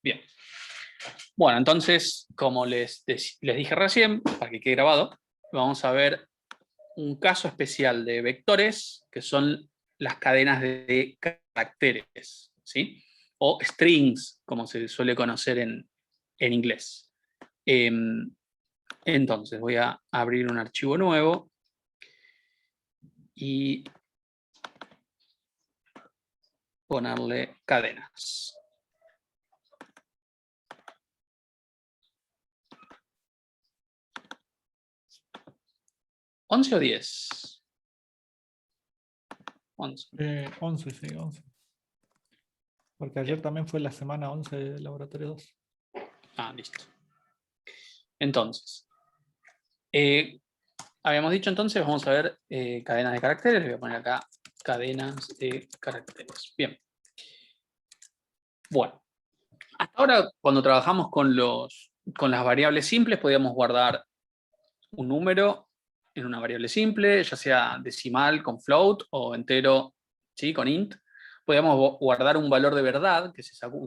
Bien. Bueno, entonces, como les dije recién, para que quede grabado, vamos a ver un caso especial de vectores, que son las cadenas de caracteres, ¿sí? O strings, como se suele conocer en inglés. Entonces, voy a abrir un archivo nuevo y ponerle cadenas. ¿11 o 10? 11. 11, sí, 11. Porque ayer también fue la semana 11 de Laboratorio 2. Ah, listo. Entonces, habíamos dicho entonces, vamos a ver cadenas de caracteres. Les voy a poner acá cadenas de caracteres. Bien. Bueno, hasta ahora cuando trabajamos con las variables simples podíamos guardar un número en una variable simple, ya sea decimal con float o entero, ¿sí? Con int. Podíamos guardar un valor de verdad, que si no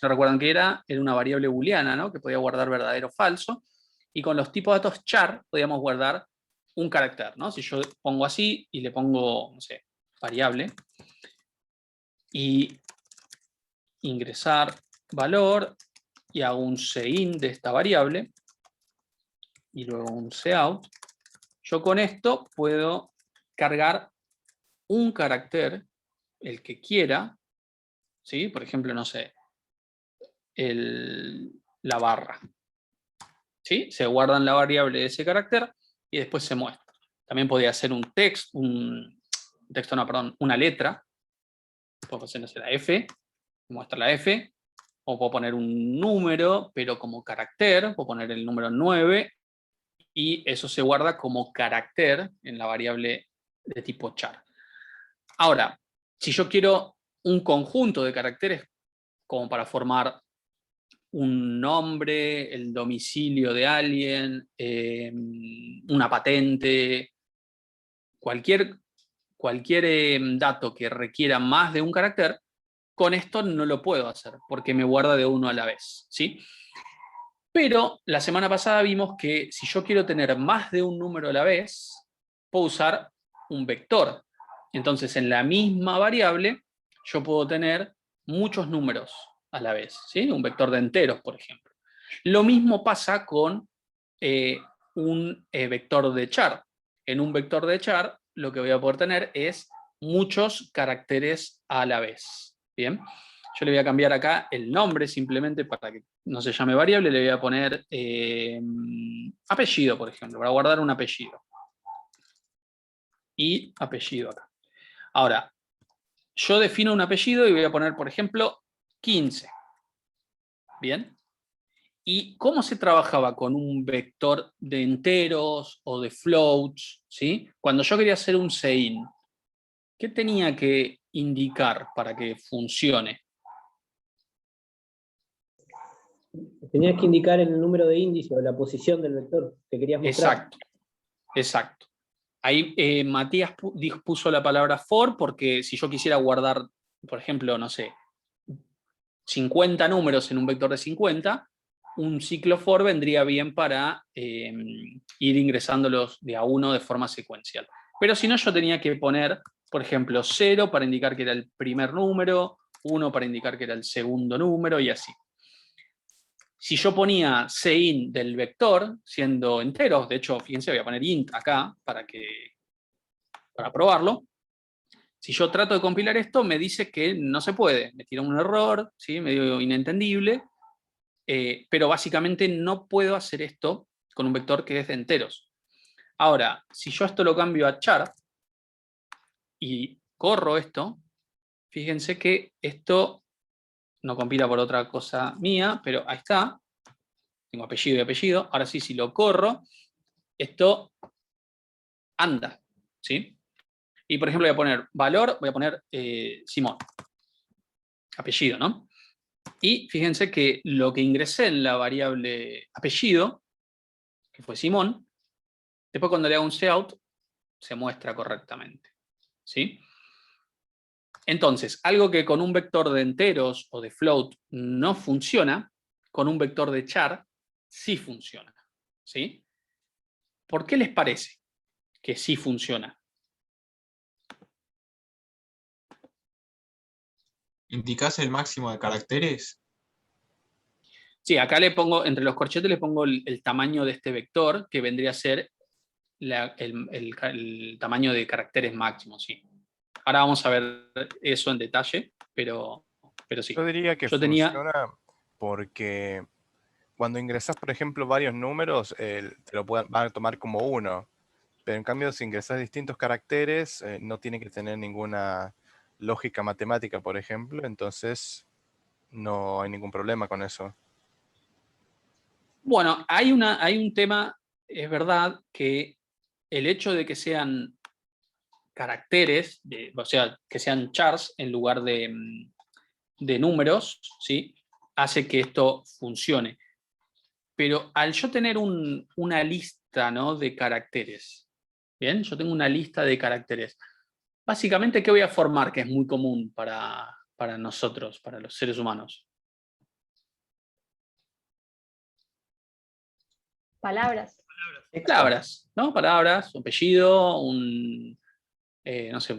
recuerdan qué era una variable booleana, ¿no? Que podía guardar verdadero o falso. Y con los tipos de datos char podíamos guardar un carácter, ¿no? Si yo pongo así y le pongo, no sé, variable, y ingresar valor, y hago un cin de esta variable, y luego un cout, yo con esto puedo cargar un carácter, el que quiera, ¿sí? Por ejemplo, no sé, la barra, ¿sí? Se guarda en la variable de ese carácter y después se muestra. También podría ser un texto, una letra. Puedo hacer, no sé, la F, muestra la F, o puedo poner un número, pero como carácter, puedo poner el número 9, y eso se guarda como carácter en la variable de tipo char. Ahora, si yo quiero un conjunto de caracteres como para formar un nombre, el domicilio de alguien, una patente, cualquier dato que requiera más de un carácter, con esto no lo puedo hacer porque me guarda de uno a la vez, ¿sí? Pero la semana pasada vimos que si yo quiero tener más de un número a la vez, puedo usar un vector. Entonces, en la misma variable, yo puedo tener muchos números a la vez, ¿sí? Un vector de enteros, por ejemplo. Lo mismo pasa con un vector de char. En un vector de char, lo que voy a poder tener es muchos caracteres a la vez. Bien. Yo le voy a cambiar acá el nombre simplemente para que no se llame variable, le voy a poner apellido, por ejemplo, para guardar un apellido. Y apellido acá. Ahora, yo defino un apellido y voy a poner, por ejemplo, 15. ¿Bien? ¿Y cómo se trabajaba con un vector de enteros o de floats? ¿Sí? Cuando yo quería hacer un cin, ¿qué tenía que indicar para que funcione? Tenías que indicar el número de índice o la posición del vector que querías mostrar. Exacto, exacto. Ahí Matías puso la palabra for porque si yo quisiera guardar, por ejemplo, no sé, 50 números en un vector de 50, un ciclo for vendría bien para ir ingresándolos de a uno de forma secuencial. Pero si no, yo tenía que poner, por ejemplo, 0 para indicar que era el primer número, 1 para indicar que era el segundo número y así. Si yo ponía cin del vector, siendo enteros, de hecho, fíjense, voy a poner int acá para probarlo. Si yo trato de compilar esto, me dice que no se puede. Me tira un error, ¿sí? Medio inentendible, pero básicamente no puedo hacer esto con un vector que es de enteros. Ahora, si yo esto lo cambio a char y corro esto, fíjense que esto no compila por otra cosa mía, pero ahí está. Tengo apellido y apellido. Ahora sí, si lo corro, esto anda, ¿sí? Y por ejemplo voy a poner valor, voy a poner Simón. Apellido, ¿no? Y fíjense que lo que ingresé en la variable apellido, que fue Simón, después cuando le hago un cout, se muestra correctamente, ¿sí? Entonces, algo que con un vector de enteros o de float no funciona, con un vector de char sí funciona. ¿Sí? ¿Por qué les parece que sí funciona? ¿Indicás el máximo de caracteres? Sí, acá le pongo, entre los corchetes le pongo el tamaño de este vector, que vendría a ser el tamaño de caracteres máximo, sí. Ahora vamos a ver eso en detalle, pero sí. Yo diría que Yo tenía, funciona porque cuando ingresas, por ejemplo, varios números, te lo van a tomar como uno. Pero en cambio, si ingresas distintos caracteres, no tiene que tener ninguna lógica matemática, por ejemplo, entonces no hay ningún problema con eso. bueno, hay un tema, es verdad, que el hecho de que sean caracteres, o sea, que sean chars en lugar de números, ¿sí? Hace que esto funcione. Pero al yo tener una lista, ¿no?, de caracteres, ¿bien? Yo tengo una lista de caracteres. Básicamente, ¿qué voy a formar? Que es muy común para nosotros, para los seres humanos. Palabras. Palabras, ¿no? Palabras, un apellido, no sé,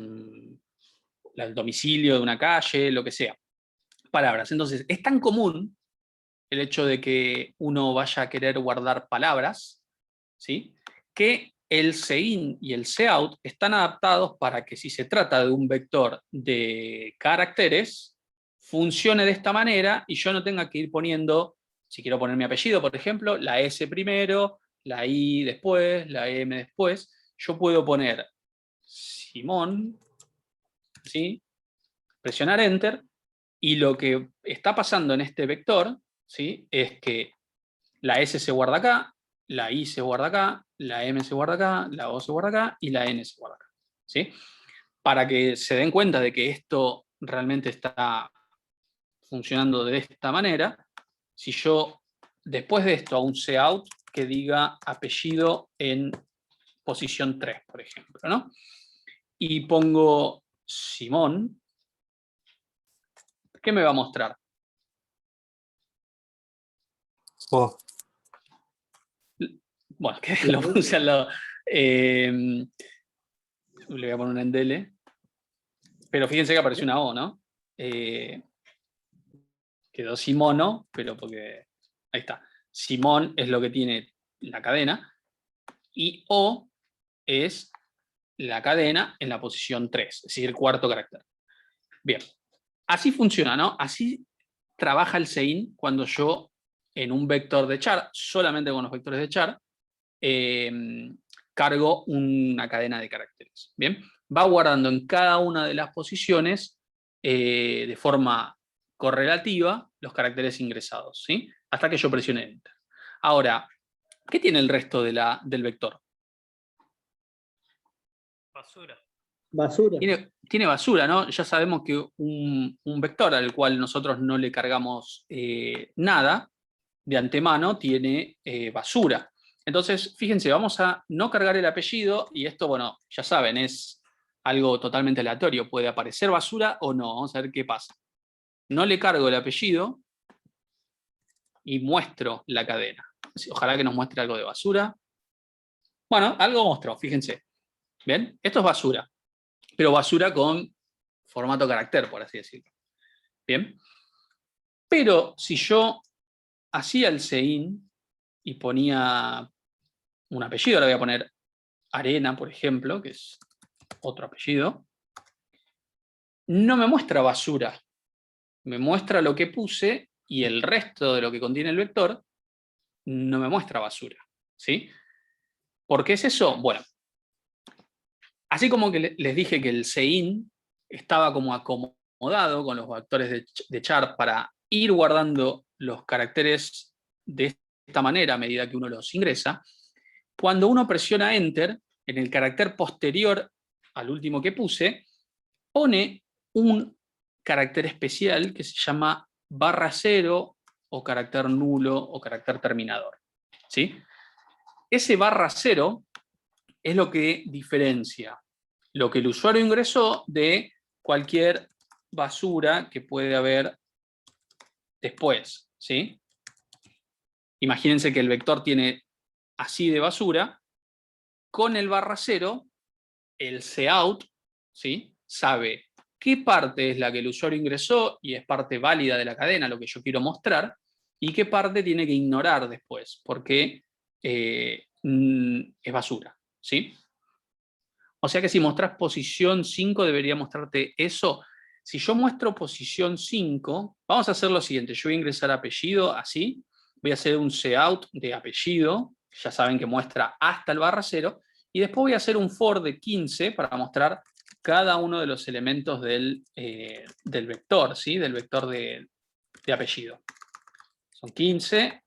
el domicilio de una calle, lo que sea. Palabras. Entonces, es tan común el hecho de que uno vaya a querer guardar palabras, ¿sí?, que el sein y el cout están adaptados para que si se trata de un vector de caracteres, funcione de esta manera y yo no tenga que ir poniendo, si quiero poner mi apellido, por ejemplo, la S primero, la I después, la M después. Yo puedo poner Simón, ¿sí?, presionar Enter, y lo que está pasando en este vector, ¿sí?, es que la S se guarda acá, la I se guarda acá, la M se guarda acá, la O se guarda acá y la N se guarda acá, ¿sí? Para que se den cuenta de que esto realmente está funcionando de esta manera, si yo después de esto hago un cout que diga apellido en posición 3, por ejemplo, ¿no? Y pongo Simón, ¿qué me va a mostrar? Vos. Bueno, que lo puse al lado. Le voy a poner un endele. Pero fíjense que apareció una O, ¿no? Quedó Simono, pero porque... Ahí está. Simón es lo que tiene la cadena. Y O es la cadena en la posición 3, es decir, el cuarto carácter. Bien. Así funciona, ¿no? Así trabaja el sein cuando yo, en un vector de char, solamente con los vectores de char, cargo una cadena de caracteres. Bien, va guardando en cada una de las posiciones de forma correlativa los caracteres ingresados, ¿sí?, hasta que yo presione Enter. Ahora, ¿qué tiene el resto del vector? Basura. Basura. Tiene basura, ¿no? Ya sabemos que un vector al cual nosotros no le cargamos nada de antemano tiene basura. Entonces, fíjense, vamos a no cargar el apellido, y esto, bueno, ya saben, es algo totalmente aleatorio. Puede aparecer basura o no. Vamos a ver qué pasa. No le cargo el apellido y muestro la cadena. Ojalá que nos muestre algo de basura. Bueno, algo mostró, fíjense. ¿Bien? Esto es basura, pero basura con formato carácter, por así decirlo. ¿Bien? Pero si yo hacía el sein y ponía un apellido, ahora voy a poner Arena, por ejemplo, que es otro apellido, no me muestra basura, me muestra lo que puse y el resto de lo que contiene el vector no me muestra basura, ¿sí? ¿Por qué es eso? Bueno, así como que les dije que el sein estaba como acomodado con los vectores de char para ir guardando los caracteres de esta manera a medida que uno los ingresa, cuando uno presiona Enter, en el carácter posterior al último que puse, pone un carácter especial que se llama /0 o carácter nulo o carácter terminador, ¿sí? Ese /0 es lo que diferencia lo que el usuario ingresó de cualquier basura que puede haber después, ¿sí? Imagínense que el vector tiene así de basura. Con el /0, el cout, ¿sí?, sabe qué parte es la que el usuario ingresó y es parte válida de la cadena, lo que yo quiero mostrar, y qué parte tiene que ignorar después, porque es basura, ¿sí? O sea que si mostrás posición 5 debería mostrarte eso. Si yo muestro posición 5, vamos a hacer lo siguiente. Yo voy a ingresar apellido así, voy a hacer un cout de apellido, ya saben que muestra hasta el /0, y después voy a hacer un for de 15 para mostrar cada uno de los elementos del vector, ¿sí? Del vector de apellido. Son 15,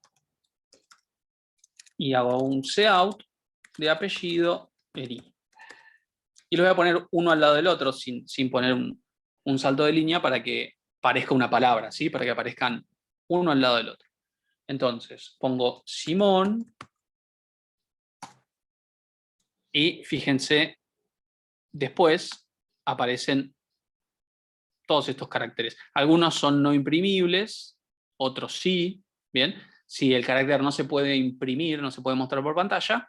y hago un cout de apellido en i. Y los voy a poner uno al lado del otro sin poner un salto de línea para que parezca una palabra, ¿sí? Para que aparezcan uno al lado del otro. Entonces, pongo Simón y fíjense, después aparecen todos estos caracteres. Algunos son no imprimibles, otros sí, ¿bien? Si el carácter no se puede imprimir, no se puede mostrar por pantalla,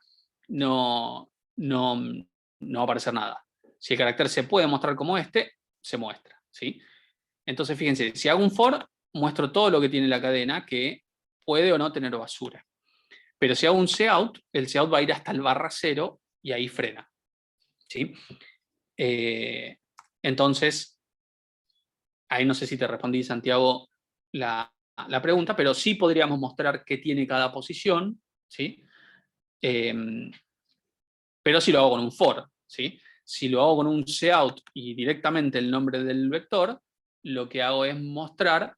no va a aparecer nada. Si el carácter se puede mostrar como este, se muestra, ¿sí? Entonces, fíjense, si hago un for, muestro todo lo que tiene la cadena, que puede o no tener basura. Pero si hago un cout, el cout va a ir hasta el /0 y ahí frena, ¿sí? Entonces, ahí no sé si te respondí, Santiago, la pregunta, pero sí podríamos mostrar qué tiene cada posición, ¿sí? Pero si lo hago con un for, ¿sí? Si lo hago con un cout y directamente el nombre del vector, lo que hago es mostrar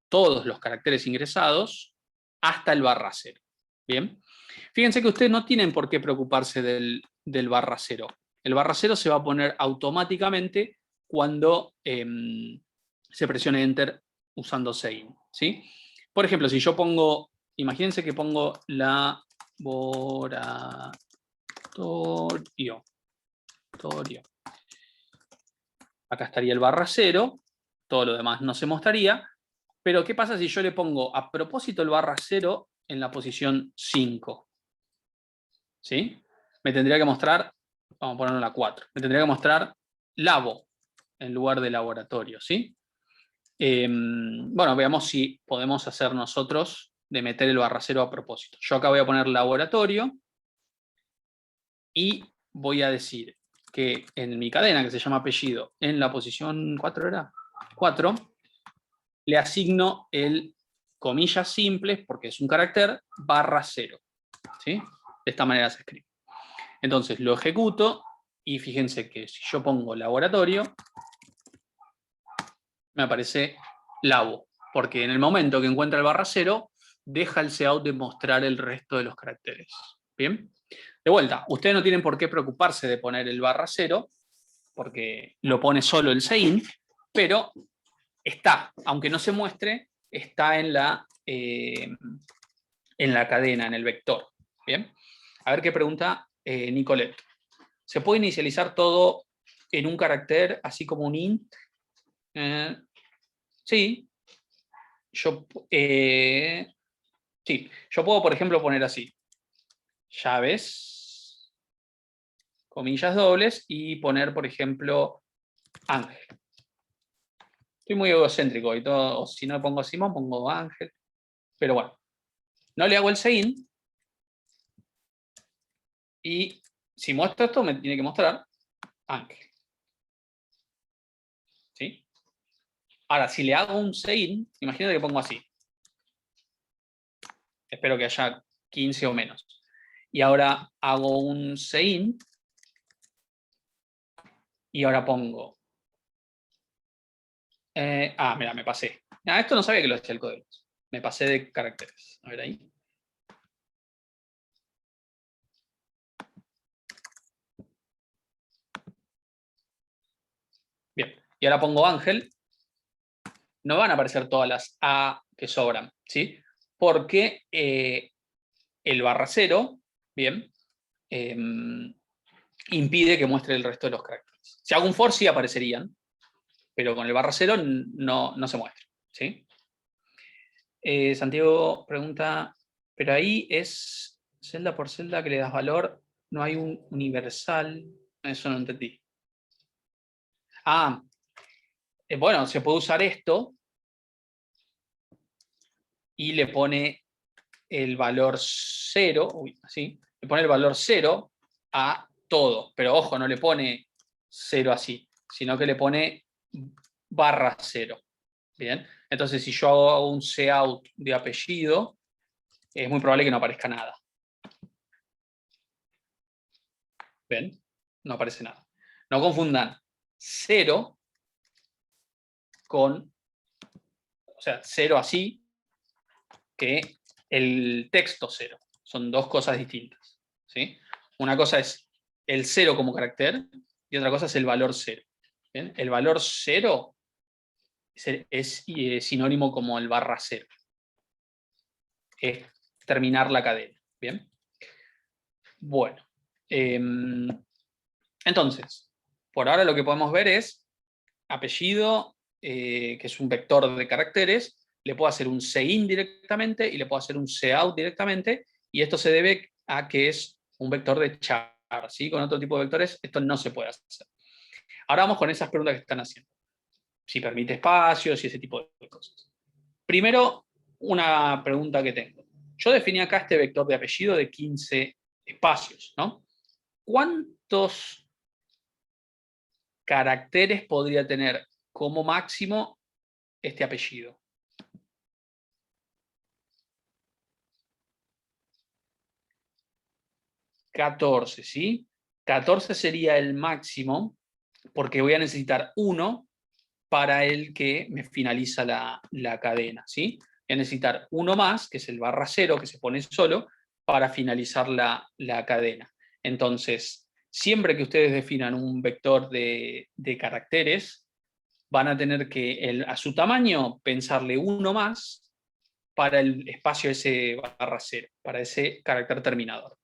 todos los caracteres ingresados hasta el /0. ¿Bien? Fíjense que ustedes no tienen por qué preocuparse del /0. El /0 se va a poner automáticamente cuando se presione Enter usando Sein, ¿sí? Por ejemplo, si yo pongo, imagínense que pongo laboratorio. Acá estaría el /0, todo lo demás no se mostraría, pero ¿qué pasa si yo le pongo a propósito el /0 en la posición 5? ¿Sí? Me tendría que mostrar, vamos a ponerlo en la 4, me tendría que mostrar labo en lugar de laboratorio, ¿sí? Bueno, veamos si podemos hacer nosotros de meter el /0 a propósito. Yo acá voy a poner laboratorio y voy a decir que en mi cadena, que se llama apellido, en la posición 4 era 4, le asigno el comillas simples, porque es un carácter, /0. ¿Sí? De esta manera se escribe. Entonces lo ejecuto y fíjense que si yo pongo laboratorio, me aparece labo, porque en el momento que encuentra el /0, deja el cout de mostrar el resto de los caracteres. ¿Bien? De vuelta, ustedes no tienen por qué preocuparse de poner el /0, porque lo pone solo el Sein, pero está, aunque no se muestre, está en la cadena, en el vector. ¿Bien? A ver qué pregunta Nicolette. ¿Se puede inicializar todo en un carácter, así como un int? Sí. Sí. Yo puedo, por ejemplo, poner así. Llaves, comillas dobles, y poner, por ejemplo, Ángel. Estoy muy egocéntrico y todo, o si no pongo Simón, pongo Ángel. Pero bueno, no le hago el Sein. Y si muestro esto, me tiene que mostrar Ángel. ¿Sí? Ahora, si le hago un Sein, imagínate que pongo así. Espero que haya 15 o menos. Y ahora hago un Sein. Y ahora pongo. Mira, me pasé. Esto no sabía que lo hacía el código. Me pasé de caracteres. A ver ahí. Bien. Y ahora pongo Ángel. No van a aparecer todas las A que sobran, ¿sí? Porque el /0, bien, impide que muestre el resto de los caracteres. Si hago un for, sí aparecerían, pero con el /0 no se muestra, ¿sí? Santiago pregunta, pero ahí es celda por celda que le das valor, no hay un universal, eso no entendí. Bueno, se puede usar esto y le pone el valor 0, así, le pone el valor 0 a todo, pero ojo, no le pone 0 así, sino que le pone /0. Bien, entonces si yo hago un cout de apellido, es muy probable que no aparezca nada. ¿Ven? No aparece nada. No confundan 0 con, o sea, 0 así, que el texto 0. Son dos cosas distintas, ¿sí? Una cosa es el 0 como carácter y otra cosa es el valor 0. ¿Bien? El valor 0 es sinónimo como el /0. Es terminar la cadena. ¿Bien? Bueno. Entonces, por ahora lo que podemos ver es apellido, que es un vector de caracteres, le puedo hacer un cin directamente y le puedo hacer un cout directamente, y esto se debe a que es un vector de char, ¿sí? Con otro tipo de vectores esto no se puede hacer. Ahora vamos con esas preguntas que están haciendo. Si permite espacios y ese tipo de cosas. Primero, una pregunta que tengo. Yo definí acá este vector de apellido de 15 espacios, ¿no? ¿Cuántos caracteres podría tener como máximo este apellido? $14, ¿sí? 14 sería el máximo, porque voy a necesitar 1 para el que me finaliza la cadena, ¿sí? Voy a necesitar 1 más, que es el /0, que se pone solo, para finalizar la cadena. Entonces, siempre que ustedes definan un vector de caracteres, van a tener que, a su tamaño, pensarle 1 más para el espacio ese /0, para ese carácter terminador.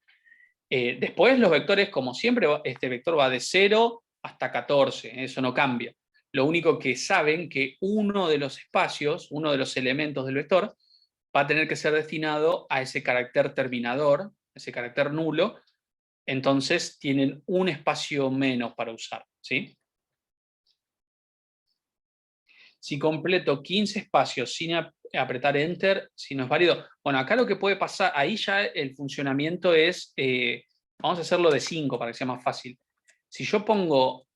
Después los vectores, como siempre, este vector va de 0 hasta 14, eso no cambia. Lo único que saben que uno de los espacios, uno de los elementos del vector, va a tener que ser destinado a ese carácter terminador, ese carácter nulo, entonces tienen un espacio menos para usar, ¿sí? Si completo 15 espacios sin apretar Enter, si no es válido. Bueno, acá lo que puede pasar, ahí ya el funcionamiento es, vamos a hacerlo de 5 para que sea más fácil. Si yo pongo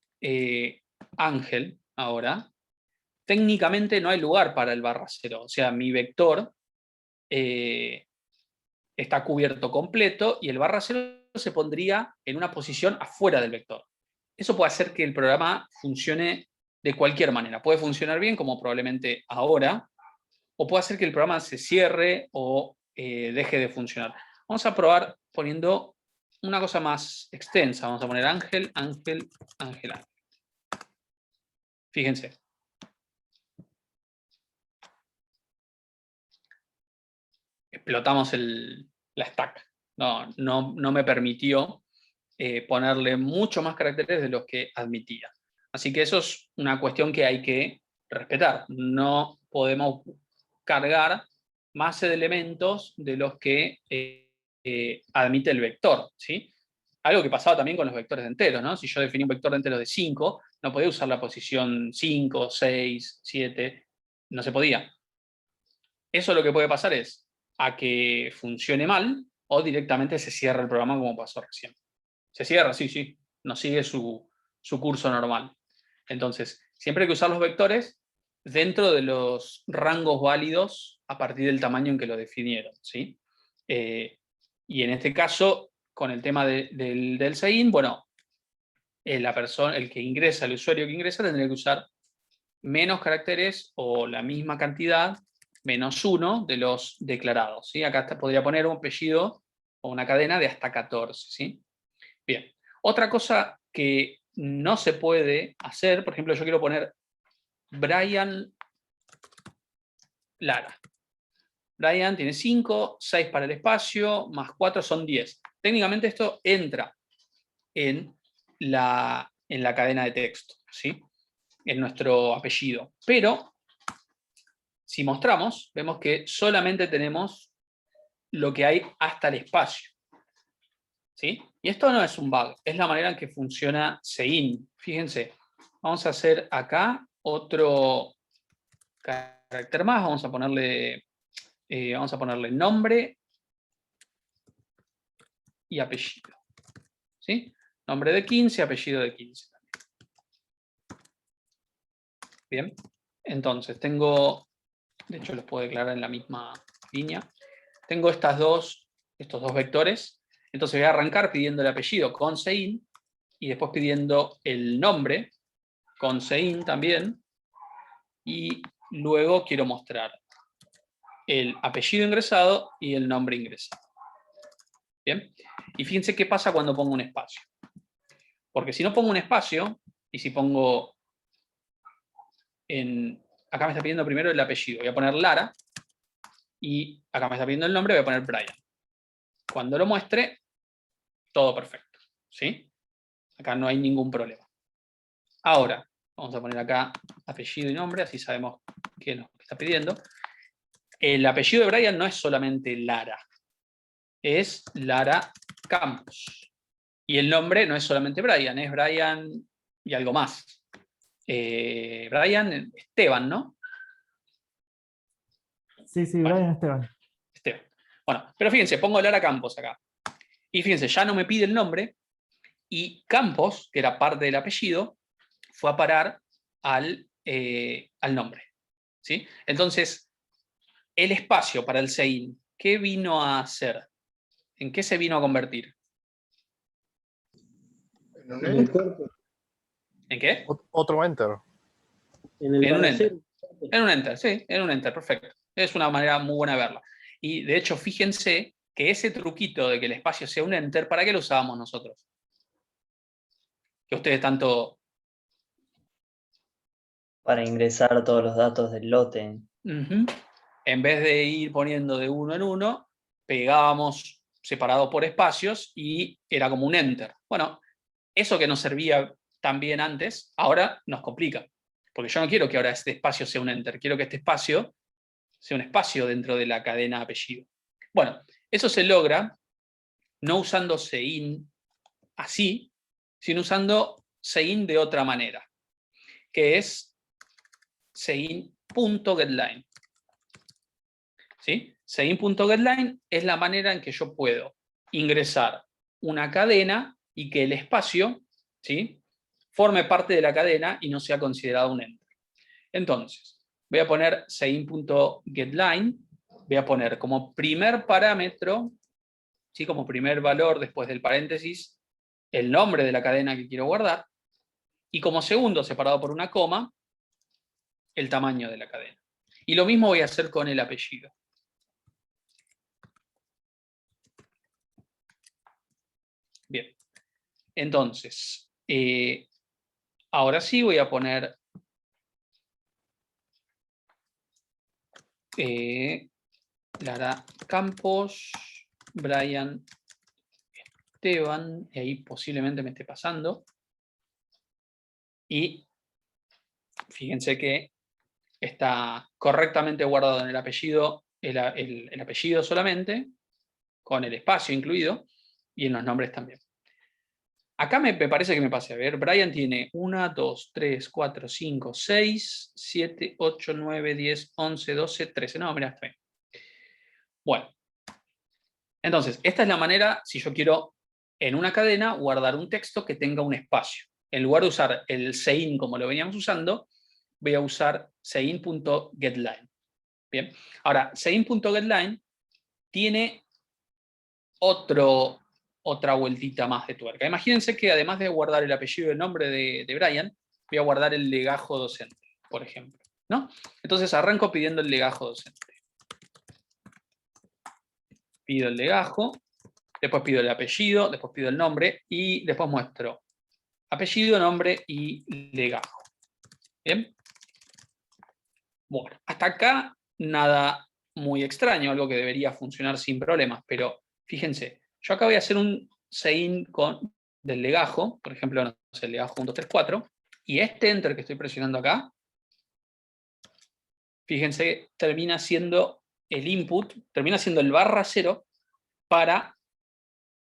Ángel ahora, técnicamente no hay lugar para el /0. O sea, mi vector está cubierto completo y el /0 se pondría en una posición afuera del vector. Eso puede hacer que el programa funcione de cualquier manera. Puede funcionar bien, como probablemente ahora, o puede hacer que el programa se cierre o deje de funcionar. Vamos a probar poniendo una cosa más extensa. Vamos a poner Ángel, Ángel, Ángel, Ángel. Fíjense. Explotamos la stack. No me permitió ponerle mucho más caracteres de los que admitía. Así que eso es una cuestión que hay que respetar. No podemos cargar más de elementos de los que admite el vector, ¿sí? Algo que pasaba también con los vectores de enteros, ¿no? Si yo definí un vector de enteros de 5, no podía usar la posición 5, 6, 7, no se podía. Eso lo que puede pasar es a que funcione mal o directamente se cierra el programa como pasó recién. Se cierra, sí, no sigue su curso normal. Entonces, siempre hay que usar los vectores dentro de los rangos válidos a partir del tamaño en que lo definieron, ¿sí? Y en este caso, con el tema del sign, bueno, el que ingresa, el usuario que ingresa, tendría que usar menos caracteres o la misma cantidad, menos 1 de los declarados, ¿sí? Acá podría poner un apellido o una cadena de hasta 14, ¿sí? Bien, otra cosa que no se puede hacer, por ejemplo, yo quiero poner Brian Lara. Brian tiene 5, 6 para el espacio, más 4 son 10. Técnicamente esto entra en la cadena de texto, ¿sí? en nuestro apellido. Pero, si mostramos, vemos que solamente tenemos lo que hay hasta el espacio. ¿Sí? Y esto no es un bug, es la manera en que funciona Sein. Fíjense, vamos a hacer acá otro carácter más, vamos a ponerle nombre y apellido. ¿Sí? Nombre de 15, apellido de 15. Bien, entonces tengo, de hecho los puedo declarar en la misma línea, tengo estos dos vectores. Entonces voy a arrancar pidiendo el apellido con Sein y después pidiendo el nombre con Sein también. Y luego quiero mostrar el apellido ingresado y el nombre ingresado. Bien. Y fíjense qué pasa cuando pongo un espacio. Porque si no pongo un espacio, y si pongo acá me está pidiendo primero el apellido, voy a poner Lara, y acá me está pidiendo el nombre, voy a poner Brian. Cuando lo muestre, todo perfecto, ¿sí? Acá no hay ningún problema. Ahora, vamos a poner acá apellido y nombre, así sabemos qué nos está pidiendo. El apellido de Brian no es solamente Lara, es Lara Campos. Y el nombre no es solamente Brian, es Brian y algo más. Brian Esteban, ¿no? Sí, Bueno. Brian Esteban. Esteban. Bueno, pero fíjense, pongo Lara Campos acá. Y fíjense, ya no me pide el nombre, y Campos, que era parte del apellido, fue a parar al nombre. ¿Sí? Entonces, el espacio para el Sein, ¿qué vino a hacer? ¿En qué se vino a convertir? En el cuerpo. ¿En qué? Otro enter. En el En un para enter. hacer. En un enter, sí, en un enter, perfecto. Es una manera muy buena de verla. Y de hecho, fíjense que ese truquito de que el espacio sea un enter, ¿para qué lo usábamos nosotros? Que ustedes tanto... Para ingresar todos los datos del lote. En vez de ir poniendo de uno en uno, pegábamos separado por espacios y era como un enter. Bueno, eso que nos servía tan bien antes, ahora nos complica. Porque yo no quiero que ahora este espacio sea un enter, quiero que este espacio sea un espacio dentro de la cadena apellido. Bueno, eso se logra no usando Sein así, sino usando Sein de otra manera, que es Sein.getLine. ¿Sí? Sein.getLine es la manera en que yo puedo ingresar una cadena y que el espacio, ¿sí?, forme parte de la cadena y no sea considerado un enter. Entonces, voy a poner Sein.getLine, voy a poner como primer parámetro, ¿sí?, como primer valor después del paréntesis, el nombre de la cadena que quiero guardar, y como segundo, separado por una coma, el tamaño de la cadena. Y lo mismo voy a hacer con el apellido. Bien, entonces, ahora sí voy a poner Lara Campos, Brian Esteban, y ahí posiblemente me esté pasando. Y fíjense que está correctamente guardado en el apellido, el apellido solamente, con el espacio incluido, y en los nombres también. Acá me parece que me pase. A ver, Brian tiene 1, 2, 3, 4, 5, 6, 7, 8, 9, 10, 11, 12, 13. No, mira, está bien. Bueno. Entonces, esta es la manera, si yo quiero en una cadena guardar un texto que tenga un espacio. En lugar de usar el Sein como lo veníamos usando, voy a usar Sein.getLine. Bien. Ahora, Sein.getLine tiene otra vueltita más de tuerca. Imagínense que además de guardar el apellido y el nombre de Brian, voy a guardar el legajo docente, por ejemplo, ¿no? Entonces arranco pidiendo el legajo docente. Pido el legajo, después pido el apellido, después pido el nombre y después muestro apellido, nombre y legajo. ¿Bien? Bueno, hasta acá nada muy extraño, algo que debería funcionar sin problemas, pero fíjense, yo acá voy a hacer un Sein del legajo, por ejemplo, no sé, el legajo 1, 2, 3, 4, Y este enter que estoy presionando acá, fíjense, termina siendo el input, termina siendo el /0 para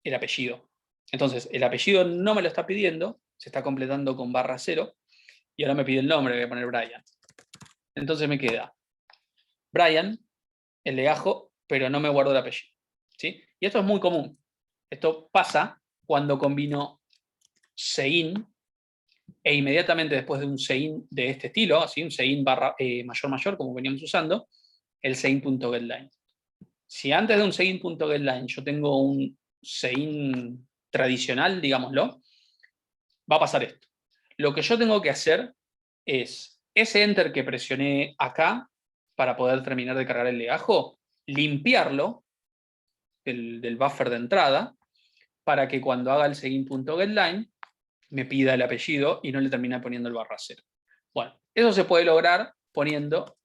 el apellido. Entonces, el apellido no me lo está pidiendo, se está completando con /0, y ahora me pide el nombre, voy a poner Brian. Entonces me queda Brian, el legajo, pero no me guardo el apellido. ¿Sí? Y esto es muy común. Esto pasa cuando combino sein e inmediatamente después de un sein de este estilo, así, un sein mayor como veníamos usando, el sein.getLine. Si antes de un sein.getLine yo tengo un sein tradicional, digámoslo, va a pasar esto. Lo que yo tengo que hacer es ese enter que presioné acá para poder terminar de cargar el legajo, limpiarlo del buffer de entrada para que cuando haga el seguin.getLine me pida el apellido y no le termine poniendo el /0. Bueno, eso se puede lograr poniendo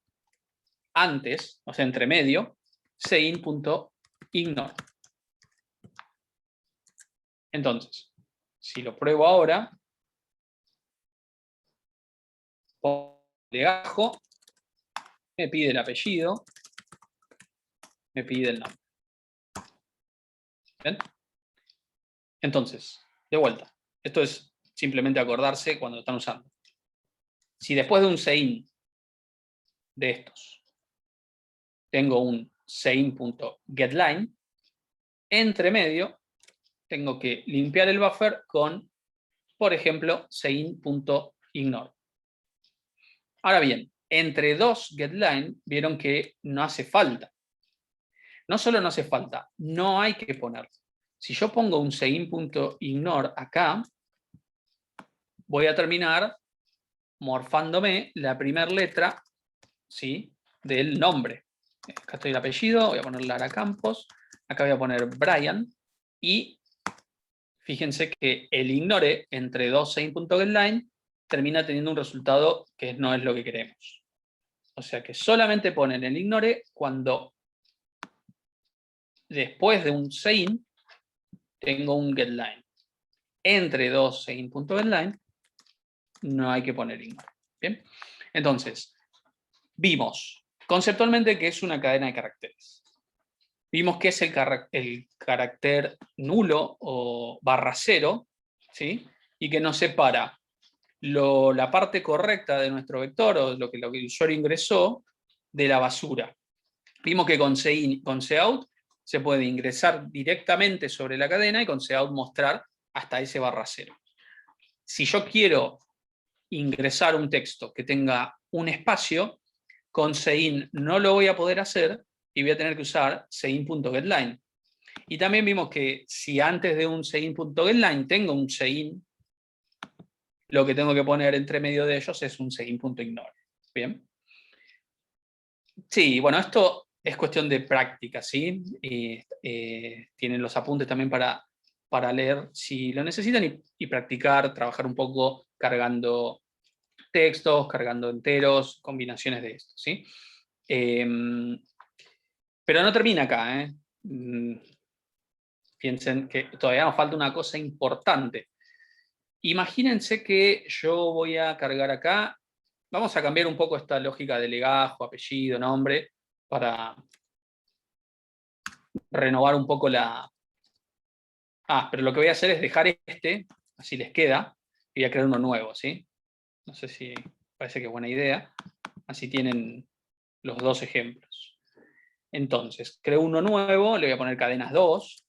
antes, o sea, entre medio, seguin.ignore. Entonces, si lo pruebo ahora, legajo, me pide el apellido, me pide el nombre. ¿Ven? Entonces, de vuelta, esto es simplemente acordarse cuando lo están usando. Si después de un sein de estos tengo un sein.getLine, entre medio tengo que limpiar el buffer con, por ejemplo, sein.ignore. Ahora bien, entre dos getLine vieron que no hace falta. No solo no hace falta, no hay que ponerlo. Si yo pongo un seguin.ignore acá, voy a terminar morfándome la primera letra, ¿sí?, del nombre. Acá estoy el apellido, voy a poner Lara Campos, acá voy a poner Brian, y fíjense que el ignore entre dos seguin.getLine termina teniendo un resultado que no es lo que queremos. O sea que solamente ponen el ignore cuando después de un seguin tengo un getLine. Entre dos seguin.getLine no hay que poner ignore. ¿Bien? Entonces, vimos conceptualmente que es una cadena de caracteres. Vimos que es el carácter nulo o /0, ¿sí?, y que nos separa la parte correcta de nuestro vector o lo que el usuario ingresó de la basura. Vimos que con cout se puede ingresar directamente sobre la cadena y con cout mostrar hasta ese /0. Si yo quiero ingresar un texto que tenga un espacio, con sein no lo voy a poder hacer y voy a tener que usar seguin.getLine. Y también vimos que si antes de un seguin.getLine tengo un seguin, lo que tengo que poner entre medio de ellos es un seguin.ignore. ¿Bien? Sí, bueno, esto es cuestión de práctica, ¿sí? Tienen los apuntes también para leer si lo necesitan y practicar, trabajar un poco cargando textos, cargando enteros, combinaciones de esto, ¿sí? Pero no termina acá, ¿eh? Piensen que todavía nos falta una cosa importante. Imagínense que yo voy a cargar acá, vamos a cambiar un poco esta lógica de legajo, apellido, nombre, para renovar un poco la... pero lo que voy a hacer es dejar este, así les queda, y voy a crear uno nuevo, ¿sí? No sé si parece que es buena idea. Así tienen los dos ejemplos. Entonces, creo uno nuevo, le voy a poner cadenas 2.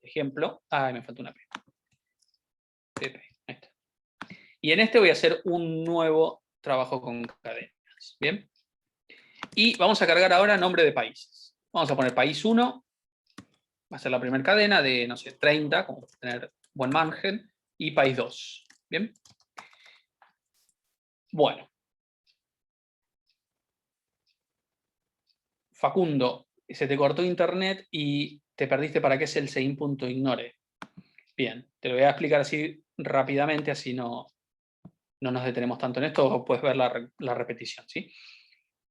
Ejemplo. Me falta una P. PP. Ahí está. Y en este voy a hacer un nuevo trabajo con cadenas. ¿Bien? Y vamos a cargar ahora nombre de países. Vamos a poner país 1. Va a ser la primera cadena de, no sé, 30, como para tener buen margen. Y país 2. ¿Bien? Bueno. Facundo, se te cortó internet y te perdiste para qué es el seguin.ignore. Bien, te lo voy a explicar así rápidamente, así no nos detenemos tanto en esto, o puedes ver la repetición, ¿sí?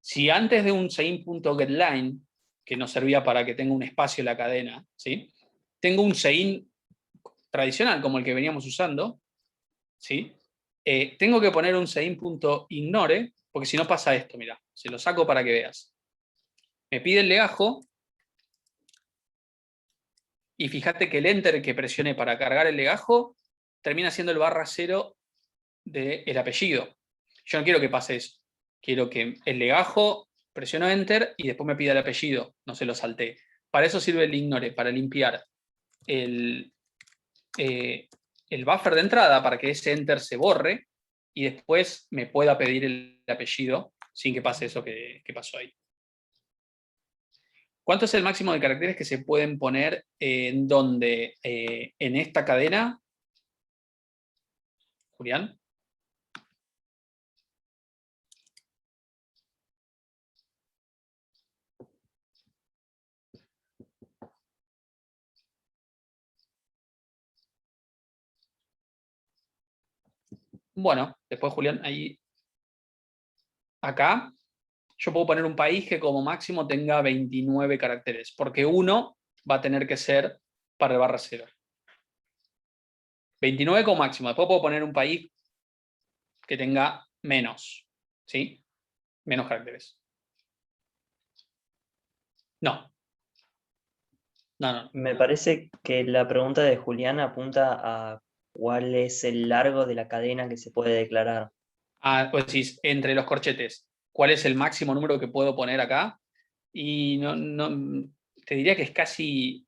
Si antes de un seguin.getLine, que nos servía para que tenga un espacio en la cadena, ¿sí?, tengo un seguin tradicional, como el que veníamos usando, ¿sí?, tengo que poner un sein.ignore, porque si no pasa esto, mira, se lo saco para que veas. Me pide el legajo, y fíjate que el enter que presione para cargar el legajo termina siendo el /0 del apellido. Yo no quiero que pase eso. Quiero que el legajo presiono enter y después me pida el apellido, no se lo salté. Para eso sirve el ignore, para limpiar el buffer de entrada, para que ese enter se borre y después me pueda pedir el apellido sin que pase eso que pasó ahí. ¿Cuánto es el máximo de caracteres que se pueden poner en donde? En esta cadena. Julián. Bueno, después Julián, ahí. Acá. Yo puedo poner un país que como máximo tenga 29 caracteres, porque uno va a tener que ser para el /0. 29 como máximo. Después puedo poner un país que tenga menos, ¿sí? Menos caracteres. No. No. Me parece que la pregunta de Julián apunta a cuál es el largo de la cadena que se puede declarar. Ah, pues decís, entre los corchetes, ¿cuál es el máximo número que puedo poner acá? Y no, te diría que es casi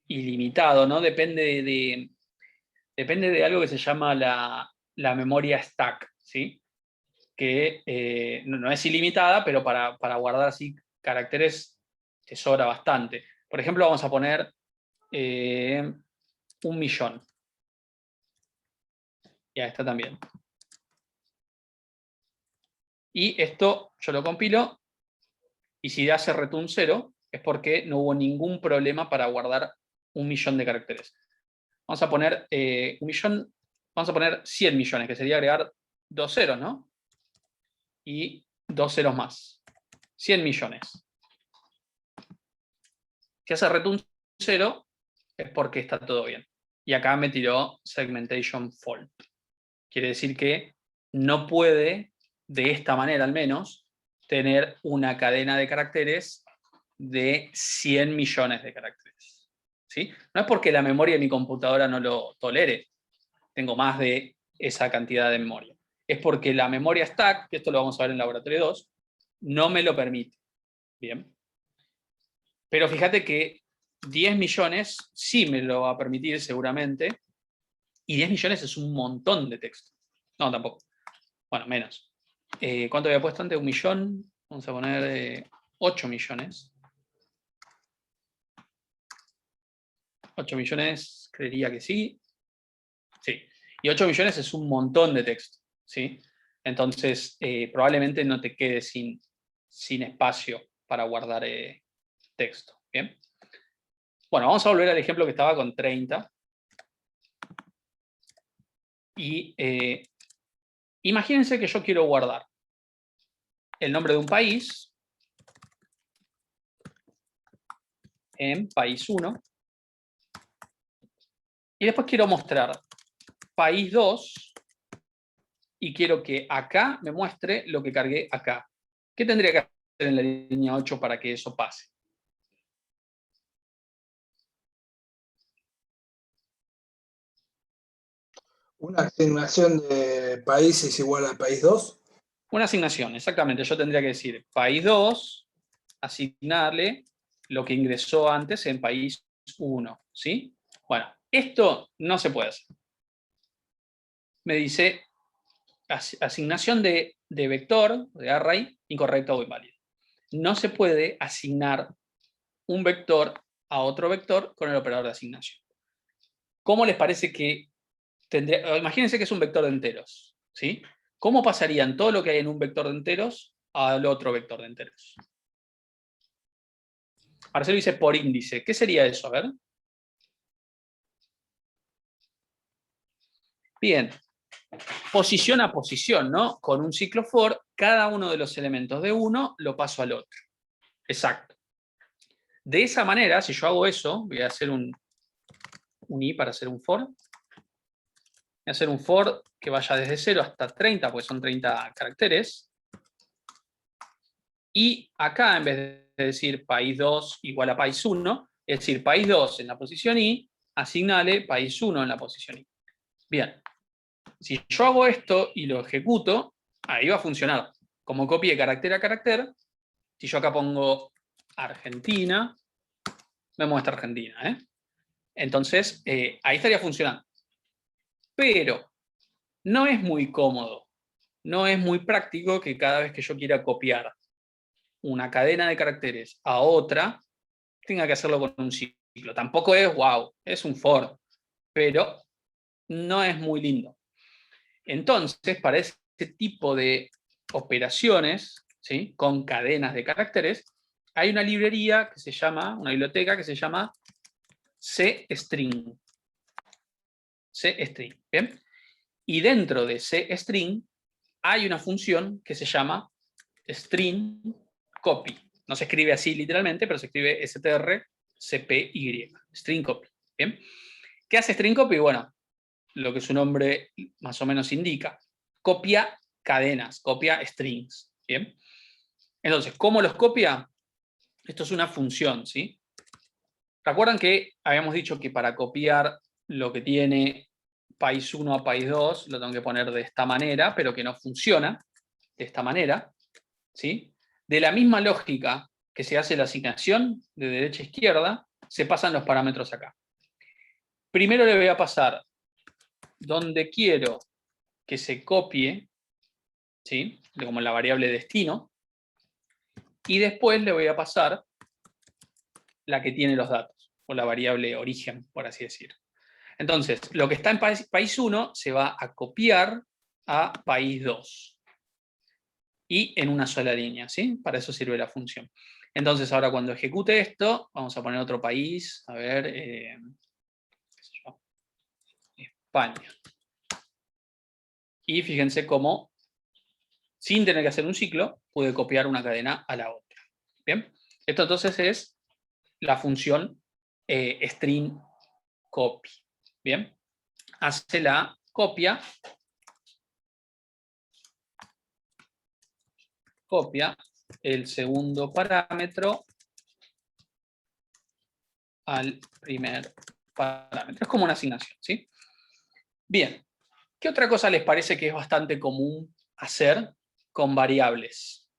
ilimitado, ¿no? Depende de algo que se llama la memoria stack, ¿sí? Que no es ilimitada, pero para guardar así caracteres te sobra bastante. Por ejemplo, vamos a poner 1.000.000. Ya está también. Y esto yo lo compilo, y si hace return 0, es porque no hubo ningún problema para guardar 1.000.000 de caracteres. Vamos a poner 1.000.000, vamos a poner 100 millones, que sería agregar 2 ceros, ¿no? Y 2 ceros más. 100 millones. Si hace return 0, es porque está todo bien. Y acá me tiró segmentation fault. Quiere decir que no puede, de esta manera al menos, tener una cadena de caracteres de 100 millones de caracteres. ¿Sí? No es porque la memoria de mi computadora no lo tolere, tengo más de esa cantidad de memoria. Es porque la memoria stack, que esto lo vamos a ver en laboratorio 2, no me lo permite. Bien. Pero fíjate que 10 millones sí me lo va a permitir seguramente, y 10 millones es un montón de texto. No, tampoco. Bueno, menos. ¿Cuánto había puesto antes? 1.000.000. Vamos a poner 8 millones. 8 millones, creería que sí. Sí. Y 8 millones es un montón de texto, ¿sí? Entonces, probablemente no te quedes sin espacio para guardar texto. ¿Bien? Bueno, vamos a volver al ejemplo que estaba con 30. Y imagínense que yo quiero guardar el nombre de un país en país 1. Y después quiero mostrar país 2 y quiero que acá me muestre lo que cargué acá. ¿Qué tendría que hacer en la línea 8 para que eso pase? Una asignación de país es igual a país 2. Una asignación, exactamente. Yo tendría que decir país 2, asignarle lo que ingresó antes en país 1. ¿Sí? Bueno, esto no se puede hacer. Me dice asignación de vector, de array, incorrecta o inválida. No se puede asignar un vector a otro vector con el operador de asignación. ¿Cómo les parece que tendría? Imagínense que es un vector de enteros, ¿sí? ¿Cómo pasarían todo lo que hay en un vector de enteros al otro vector de enteros? Marcelo dice por índice. ¿Qué sería eso? A ver. Bien. Posición a posición, ¿no? Con un ciclo for, cada uno de los elementos de uno lo paso al otro. Exacto. De esa manera, si yo hago eso, voy a hacer un i para hacer un for. a hacer un for que vaya desde 0 hasta 30, porque son 30 caracteres. Y acá, en vez de decir país 2 igual a país 1, es decir, país 2 en la posición I, asignale país 1 en la posición I. Bien. Si yo hago esto y lo ejecuto, ahí va a funcionar. Como copie carácter a carácter, si yo acá pongo Argentina, me muestra Argentina, ¿eh? Entonces, ahí estaría funcionando. Pero no es muy cómodo, no es muy práctico que cada vez que yo quiera copiar una cadena de caracteres a otra, tenga que hacerlo con un ciclo. Tampoco es wow, es un for, pero no es muy lindo. Entonces, para ese tipo de operaciones, ¿sí?, con cadenas de caracteres, hay una librería que se llama, una biblioteca que se llama CString. CString, ¿bien? Y dentro de CString hay una función que se llama string copy. No se escribe así literalmente, pero se escribe strcpy, string copy, ¿bien? ¿Qué hace string copy? Bueno, lo que su nombre más o menos indica. Copia cadenas, copia strings, ¿bien? Entonces, ¿cómo los copia? Esto es una función, ¿sí? ¿Recuerdan que habíamos dicho que para copiar lo que tiene país 1 a país 2 lo tengo que poner de esta manera, pero que no funciona de esta manera, ¿sí? De la misma lógica que se hace la asignación de derecha a izquierda, se pasan los parámetros acá. Primero le voy a pasar donde quiero que se copie, ¿sí?, como la variable destino, y después le voy a pasar la que tiene los datos, o la variable origen, por así decir. Entonces, lo que está en país 1 se va a copiar a país 2. Y en una sola línea, ¿sí? Para eso sirve la función. Entonces, ahora cuando ejecute esto, vamos a poner otro país, a ver, qué sé yo, España. Y fíjense cómo, sin tener que hacer un ciclo, pude copiar una cadena a la otra. ¿Bien? Esto entonces es la función string copy. ¿Bien? Hace la copia el segundo parámetro al primer parámetro. Es como una asignación, ¿sí? Bien. ¿Qué otra cosa les parece que es bastante común hacer con variables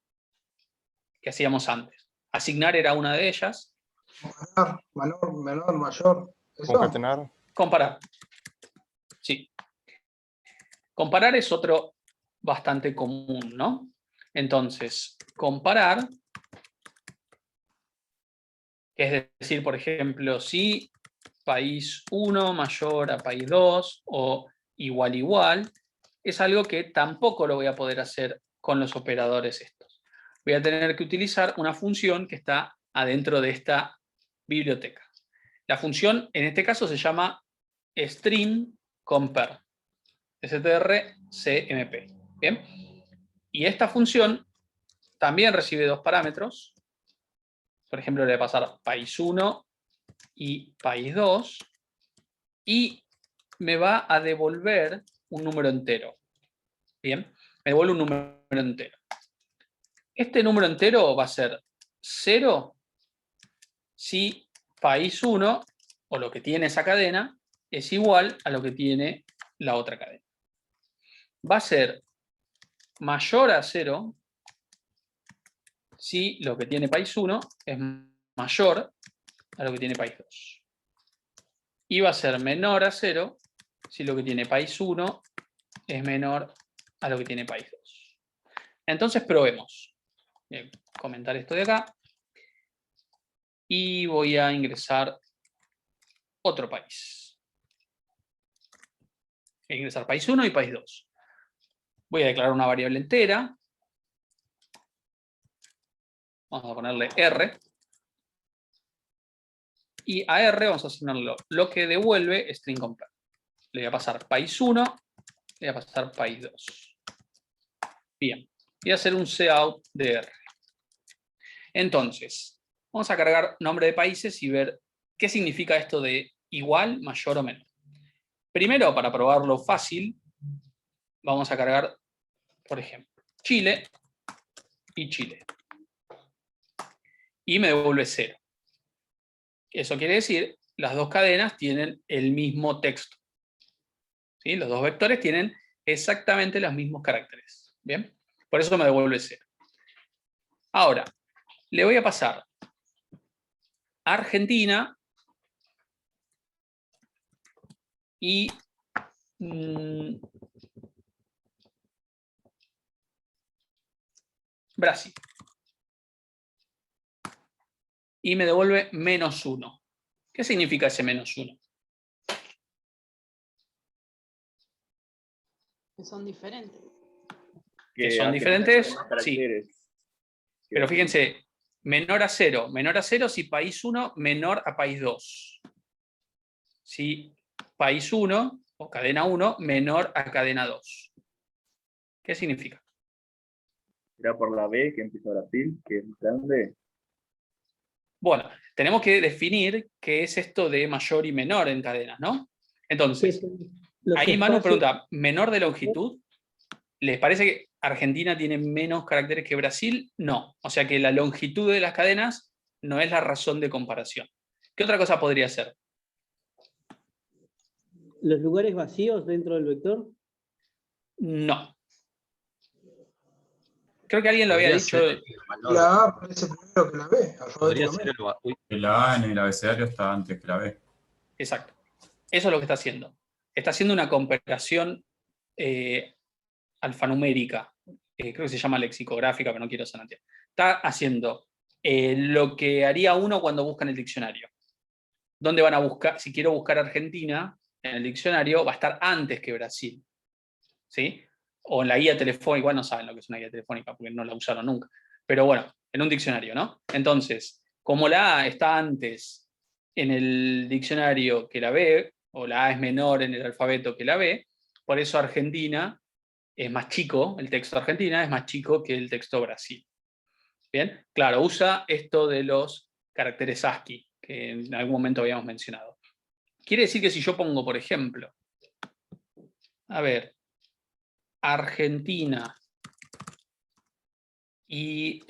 que hacíamos antes? Asignar era una de ellas. Menor, mayor. ¿Eso? Concatenar. Comparar. Sí. Comparar es otro bastante común, ¿no? Entonces, comparar, es decir, por ejemplo, si país 1 mayor a país 2 o igual, es algo que tampoco lo voy a poder hacer con los operadores estos. Voy a tener que utilizar una función que está adentro de esta biblioteca. La función, en este caso, se llama string compare. strcmp. ¿Bien? Y esta función también recibe dos parámetros. Por ejemplo, le voy a pasar país 1 y país 2. Y me va a devolver un número entero. ¿Bien? Me devuelve un número entero. Este número entero va a ser 0 si país 1, o lo que tiene esa cadena, es igual a lo que tiene la otra cadena. Va a ser mayor a 0 si lo que tiene país 1 es mayor a lo que tiene país 2. Y va a ser menor a 0 si lo que tiene país 1 es menor a lo que tiene país 2. Entonces probemos. Voy a comentar esto de acá. Y voy a ingresar otro país. Voy a ingresar país 1 y país 2. Voy a declarar una variable entera. Vamos a ponerle R. Y a R vamos a asignarlo lo que devuelve string compare. Le voy a pasar país 1, le voy a pasar país 2. Bien. Voy a hacer un cout de R. Entonces, vamos a cargar nombre de países y ver qué significa esto de igual, mayor o menor. Primero, para probarlo fácil, vamos a cargar, por ejemplo, Chile y Chile. Y me devuelve 0. Eso quiere decir, las dos cadenas tienen el mismo texto. ¿Sí? Los dos vectores tienen exactamente los mismos caracteres. ¿Bien? Por eso me devuelve 0. Ahora, le voy a pasar Argentina y Brasil. Y me devuelve -1. ¿Qué significa ese -1? Que son diferentes. Que son diferentes, sí. Pero fíjense, menor a 0. Menor a 0 si país 1 menor a país 2. Si país 1 o cadena 1 menor a cadena 2. ¿Qué significa? Será por la B que empieza Brasil, que es más grande. Bueno, tenemos que definir qué es esto de mayor y menor en cadenas, ¿no? Entonces, ahí Manu pregunta, ¿menor de longitud? ¿Les parece que Argentina tiene menos caracteres que Brasil? No. O sea que la longitud de las cadenas no es la razón de comparación. ¿Qué otra cosa podría ser? ¿Los lugares vacíos dentro del vector? No. Creo que alguien lo había dicho. La A aparece primero que la B. Podría ser la A en el abecedario está antes que la B. Exacto. Eso es lo que está haciendo. Está haciendo una comparación alfanumérica. Creo que se llama lexicográfica, pero no quiero ser antes. Está haciendo lo que haría uno cuando busca en el diccionario. ¿Dónde van a buscar? Si quiero buscar Argentina en el diccionario, va a estar antes que Brasil. ¿Sí? O en la guía telefónica, igual no saben lo que es una guía telefónica porque no la usaron nunca. Pero bueno, en un diccionario, ¿no? Entonces, como la A está antes en el diccionario que la B, o la A es menor en el alfabeto que la B, por eso Argentina es más chico, el texto Argentina es más chico que el texto Brasil. ¿Bien? Claro, usa esto de los caracteres ASCII, que en algún momento habíamos mencionado. Quiere decir que si yo pongo, por ejemplo, a ver, Argentina y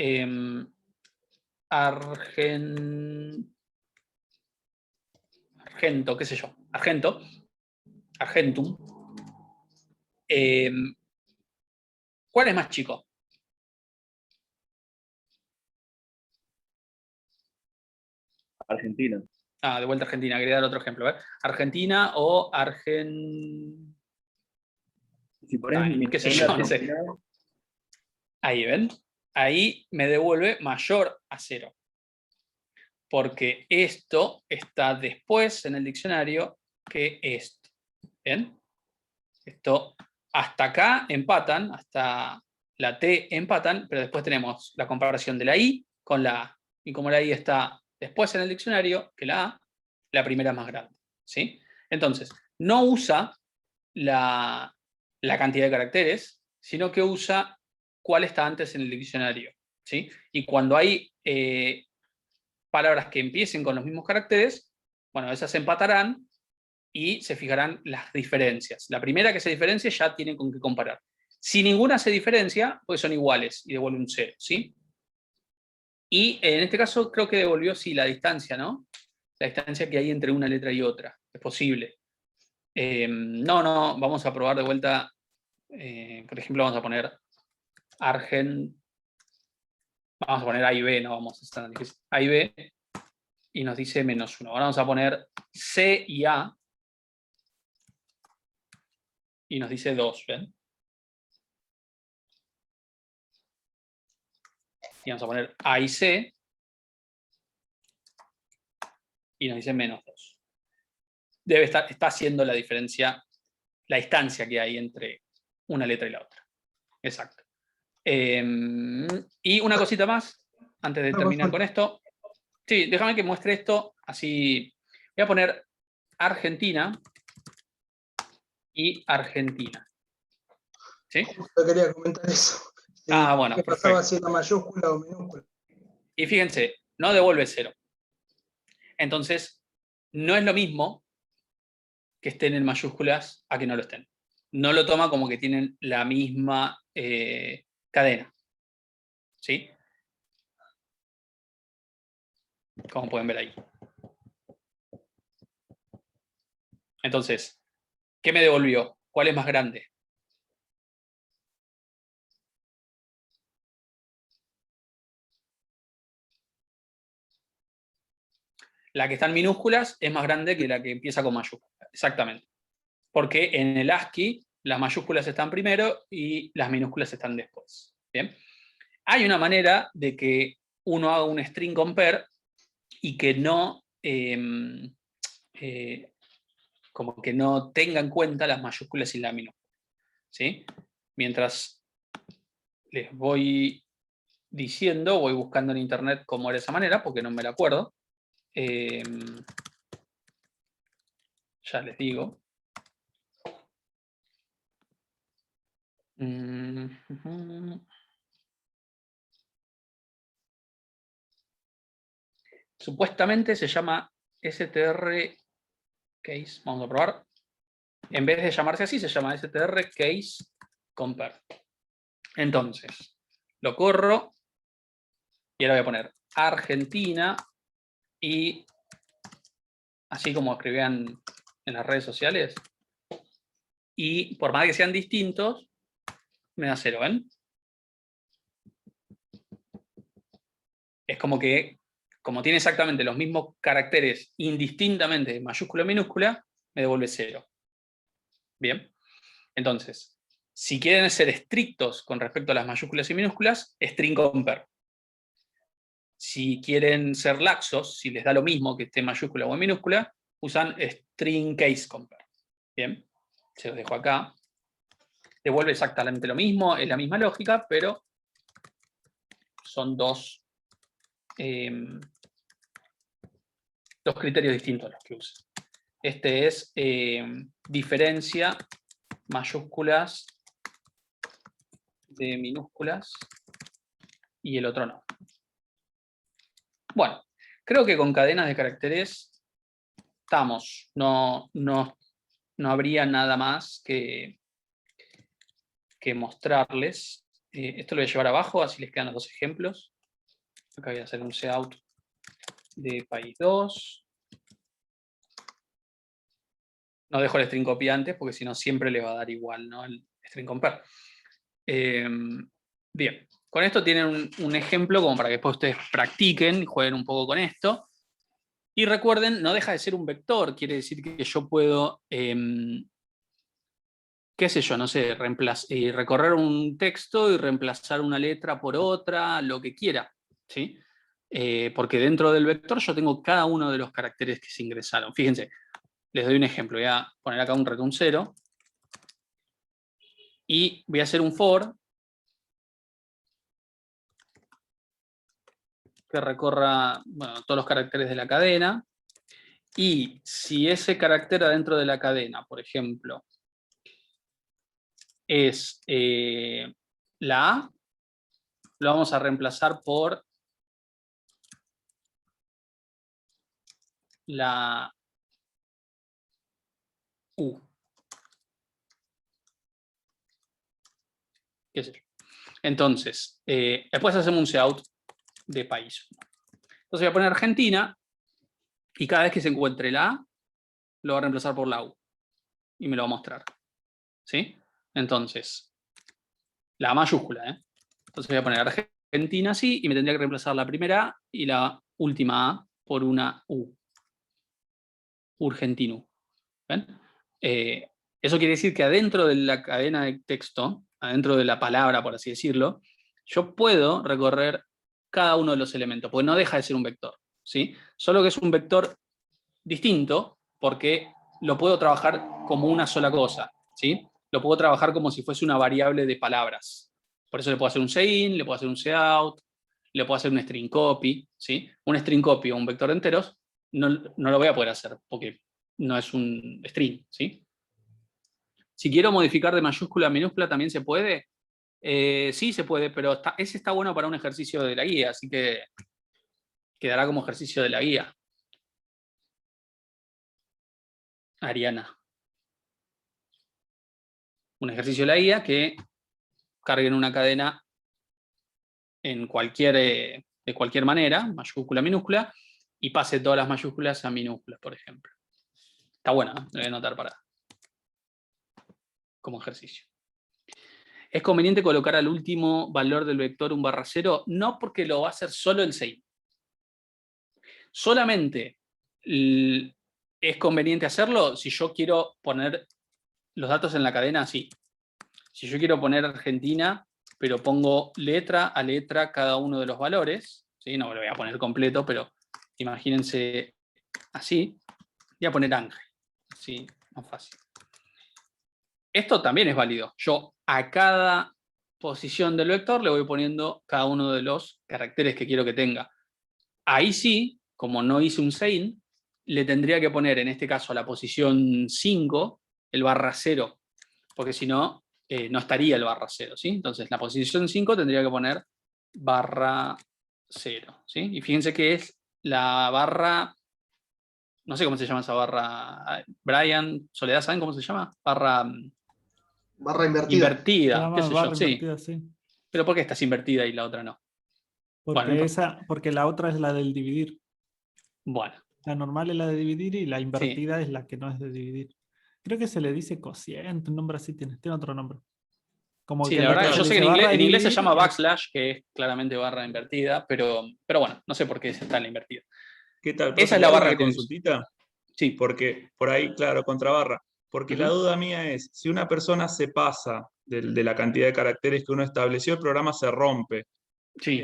Argento, qué sé yo, Argentum, ¿cuál es más chico? Argentina. De vuelta a Argentina, quería dar otro ejemplo. Argentina o Si pones qué sé yo, no sé. Ahí, ¿ven? Ahí me devuelve mayor a 0. Porque esto está después en el diccionario que esto. ¿Bien? Esto, hasta acá empatan, hasta la T empatan, pero después tenemos la comparación de la I con la A. Y como la I está después en el diccionario que la A, la primera es más grande. ¿Sí? Entonces, no usa la cantidad de caracteres, sino que usa cuál está antes en el diccionario. ¿Sí? Y cuando hay palabras que empiecen con los mismos caracteres, bueno, esas empatarán y se fijarán las diferencias. La primera que se diferencia ya tiene con qué comparar. Si ninguna se diferencia, pues son iguales y devuelve un 0, ¿sí? Y en este caso creo que devolvió, sí, la distancia, ¿no? La distancia que hay entre una letra y otra. Es posible. No, vamos a probar de vuelta. Por ejemplo, vamos a poner vamos a poner A y B, no vamos a estar tan difícil. A y B, y nos dice -1. Ahora vamos a poner C y A, y nos dice 2, ¿ven? Y vamos a poner A y C, y nos dice -2. Está haciendo la diferencia, la distancia que hay entre una letra y la otra. Exacto. Y una cosita más, antes de terminar con esto. Sí, déjame que muestre esto, así. Voy a poner Argentina y Argentina. ¿Sí? Yo quería comentar eso. Bueno, ¿Qué pasaba si era mayúscula o minúscula? Y fíjense, no devuelve 0. Entonces, no es lo mismo que estén en mayúsculas a que no lo estén. No lo toma como que tienen la misma cadena. ¿Sí? Como pueden ver ahí. Entonces, ¿qué me devolvió? ¿Cuál es más grande? La que está en minúsculas es más grande que la que empieza con mayúsculas. Exactamente. Porque en el ASCII las mayúsculas están primero y las minúsculas están después. ¿Bien? Hay una manera de que uno haga un string compare y que no, como que no tenga en cuenta las mayúsculas y la minúscula. ¿Sí? Mientras les voy diciendo, voy buscando en internet cómo era esa manera, porque no me la acuerdo. Ya les digo. Supuestamente se llama str case, vamos a probar. En vez de llamarse así, se llama str case compare. Entonces, lo corro y ahora voy a poner Argentina y así como escribían en las redes sociales. Y por más que sean distintos, me da 0, ¿ven? Es como que, como tiene exactamente los mismos caracteres indistintamente de mayúscula a minúscula, me devuelve 0. Bien. Entonces, si quieren ser estrictos con respecto a las mayúsculas y minúsculas, string compare. Si quieren ser laxos, si les da lo mismo que esté en mayúscula o en minúscula, usan string case compare. Bien. Se los dejo acá. Devuelve exactamente lo mismo, es la misma lógica, pero son dos criterios distintos los que usa. Este es diferencia mayúsculas de minúsculas y el otro no. Bueno, creo que con cadenas de caracteres estamos. No habría nada más que mostrarles. Esto lo voy a llevar abajo, así les quedan los dos ejemplos. Acá voy a hacer un cout de país 2. No dejo el string copy antes, porque si no siempre le va a dar igual, ¿no? El string compare. Bien, con esto tienen un ejemplo como para que después ustedes practiquen, jueguen un poco con esto. Y recuerden, no deja de ser un vector, quiere decir que yo puedo, qué sé yo, no sé, recorrer un texto y reemplazar una letra por otra, lo que quiera, ¿sí? Porque dentro del vector yo tengo cada uno de los caracteres que se ingresaron. Fíjense, les doy un ejemplo, voy a poner acá un return 0 y voy a hacer un for que recorra, bueno, todos los caracteres de la cadena, y si ese carácter adentro de la cadena, por ejemplo, es la A, lo vamos a reemplazar por la U. ¿Qué sé yo? Entonces, después hacemos un cout de país. Entonces voy a poner Argentina, y cada vez que se encuentre la A, lo va a reemplazar por la U. Y me lo va a mostrar. ¿Sí? Entonces, la mayúscula, ¿eh? Entonces voy a poner Argentina así, y me tendría que reemplazar la primera A y la última A por una U. Urgentino. ¿Ven? Eso quiere decir que adentro de la cadena de texto, adentro de la palabra, por así decirlo, yo puedo recorrer cada uno de los elementos, porque no deja de ser un vector, ¿sí? Solo que es un vector distinto, porque lo puedo trabajar como una sola cosa, ¿sí? Lo puedo trabajar como si fuese una variable de palabras. Por eso le puedo hacer un sein, le puedo hacer un cout, le puedo hacer un string copy, ¿sí? Un string copy o un vector de enteros no lo voy a poder hacer, porque no es un string, ¿sí? Si quiero modificar de mayúscula a minúscula, ¿también se puede? Sí, se puede, pero ese está bueno para un ejercicio de la guía, así que quedará como ejercicio de la guía. Ariana. un ejercicio de la IA que carguen una cadena en de cualquier manera, mayúscula, minúscula, y pase todas las mayúsculas a minúsculas, por ejemplo. Está bueno, ¿no? Lo voy a anotar como ejercicio. ¿Es conveniente colocar al último valor del vector un /0? No, porque lo va a hacer solo el sein. Solamente es conveniente hacerlo si yo quiero poner los datos en la cadena así. Si yo quiero poner Argentina, pero pongo letra a letra cada uno de los valores, ¿sí? No lo voy a poner completo, pero imagínense así. Voy a poner Ángel. Así, más fácil. Esto también es válido. Yo a cada posición del vector le voy poniendo cada uno de los caracteres que quiero que tenga. Ahí sí, como no hice un sein, le tendría que poner, en este caso, a la posición 5, el /0, porque si no, no estaría el /0, ¿sí? Entonces, la posición 5 tendría que poner /0, ¿sí? Y fíjense que es la barra, no sé cómo se llama esa barra, Brian, Soledad, ¿saben cómo se llama? Barra invertida, qué sé yo, sí. Invertida, sí. Pero ¿por qué esta es invertida y la otra no? Porque, Bueno, porque la otra es la del dividir. Bueno. La normal es la de dividir y la invertida es la que no es de dividir. Creo que se le dice cociente, un nombre así tiene otro nombre. Como sí, que la verdad, yo sé que en inglés se llama y... backslash, que es claramente barra invertida, pero bueno, no sé por qué está en la invertida. ¿Qué tal? Esa es ¿Le la hago barra una que tenemos. consultita? Sí. Porque por ahí, claro, contrabarra. Porque la duda mía es, si una persona se pasa de la cantidad de caracteres que uno estableció, el programa se rompe. Sí.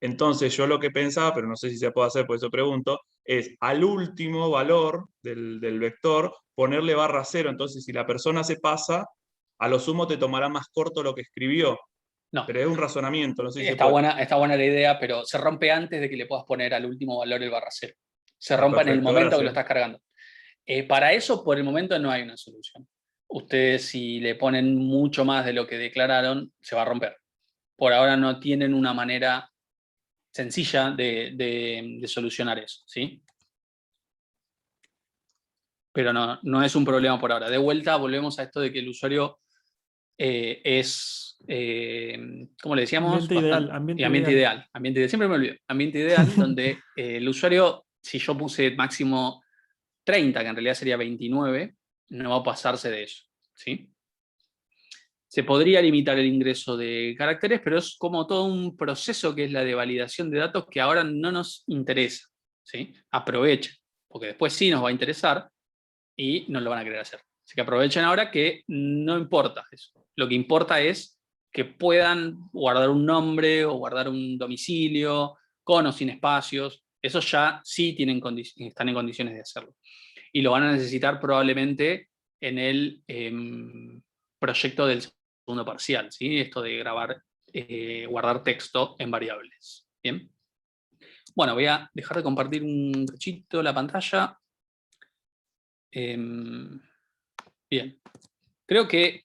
Entonces yo lo que pensaba, pero no sé si se puede hacer, por eso pregunto, es al último valor del vector ponerle /0. Entonces si la persona se pasa, a lo sumo te tomará más corto lo que escribió. No. Pero es un razonamiento, no sé si se Está puede. buena la idea, pero se rompe antes de que le puedas poner al último valor el /0. Se rompe en el Perfecto, momento que lo gracias. estás cargando. Para eso, por el momento, no hay una solución. Ustedes, si le ponen mucho más de lo que declararon, se va a romper. Por ahora no tienen una manera sencilla de solucionar eso, ¿sí? Pero no es un problema por ahora. De vuelta, volvemos a esto de que el usuario es, ¿cómo le decíamos? Ambiente ideal. Ambiente ideal. Siempre me olvido. Ambiente ideal, donde el usuario, si yo puse máximo 30, que en realidad sería 29, no va a pasarse de eso, ¿sí? Se podría limitar el ingreso de caracteres, pero es como todo un proceso que es la de validación de datos que ahora no nos interesa, ¿sí? Aprovechen, porque después sí nos va a interesar y no lo van a querer hacer. Así que aprovechen ahora que no importa eso. Lo que importa es que puedan guardar un nombre o guardar un domicilio, con o sin espacios. Eso ya sí están en condiciones de hacerlo. Y lo van a necesitar probablemente en el proyecto del segundo parcial, ¿sí? Esto de guardar texto en variables. ¿Bien? Bueno, voy a dejar de compartir un cachito la pantalla. Bien. Creo que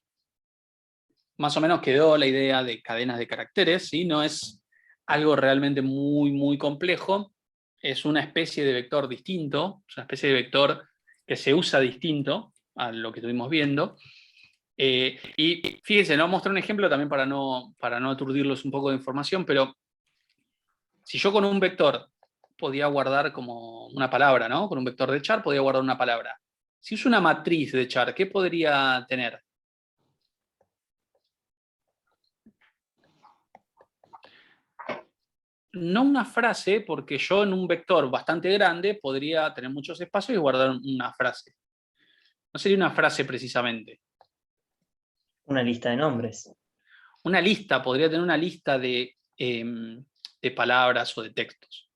más o menos quedó la idea de cadenas de caracteres, ¿sí? No es algo realmente muy, muy complejo. Es una especie de vector distinto, es una especie de vector que se usa distinto a lo que estuvimos viendo. Y fíjense, ¿no? Mostré un ejemplo también para no aturdirlos un poco de información, pero si yo con un vector podía guardar como una palabra, ¿no? Con un vector de char podía guardar una palabra. Si uso una matriz de char, ¿qué podría tener? No una frase, porque yo en un vector bastante grande podría tener muchos espacios y guardar una frase. No sería una frase precisamente. Una lista de nombres. Una lista, podría tener una lista de palabras o de textos,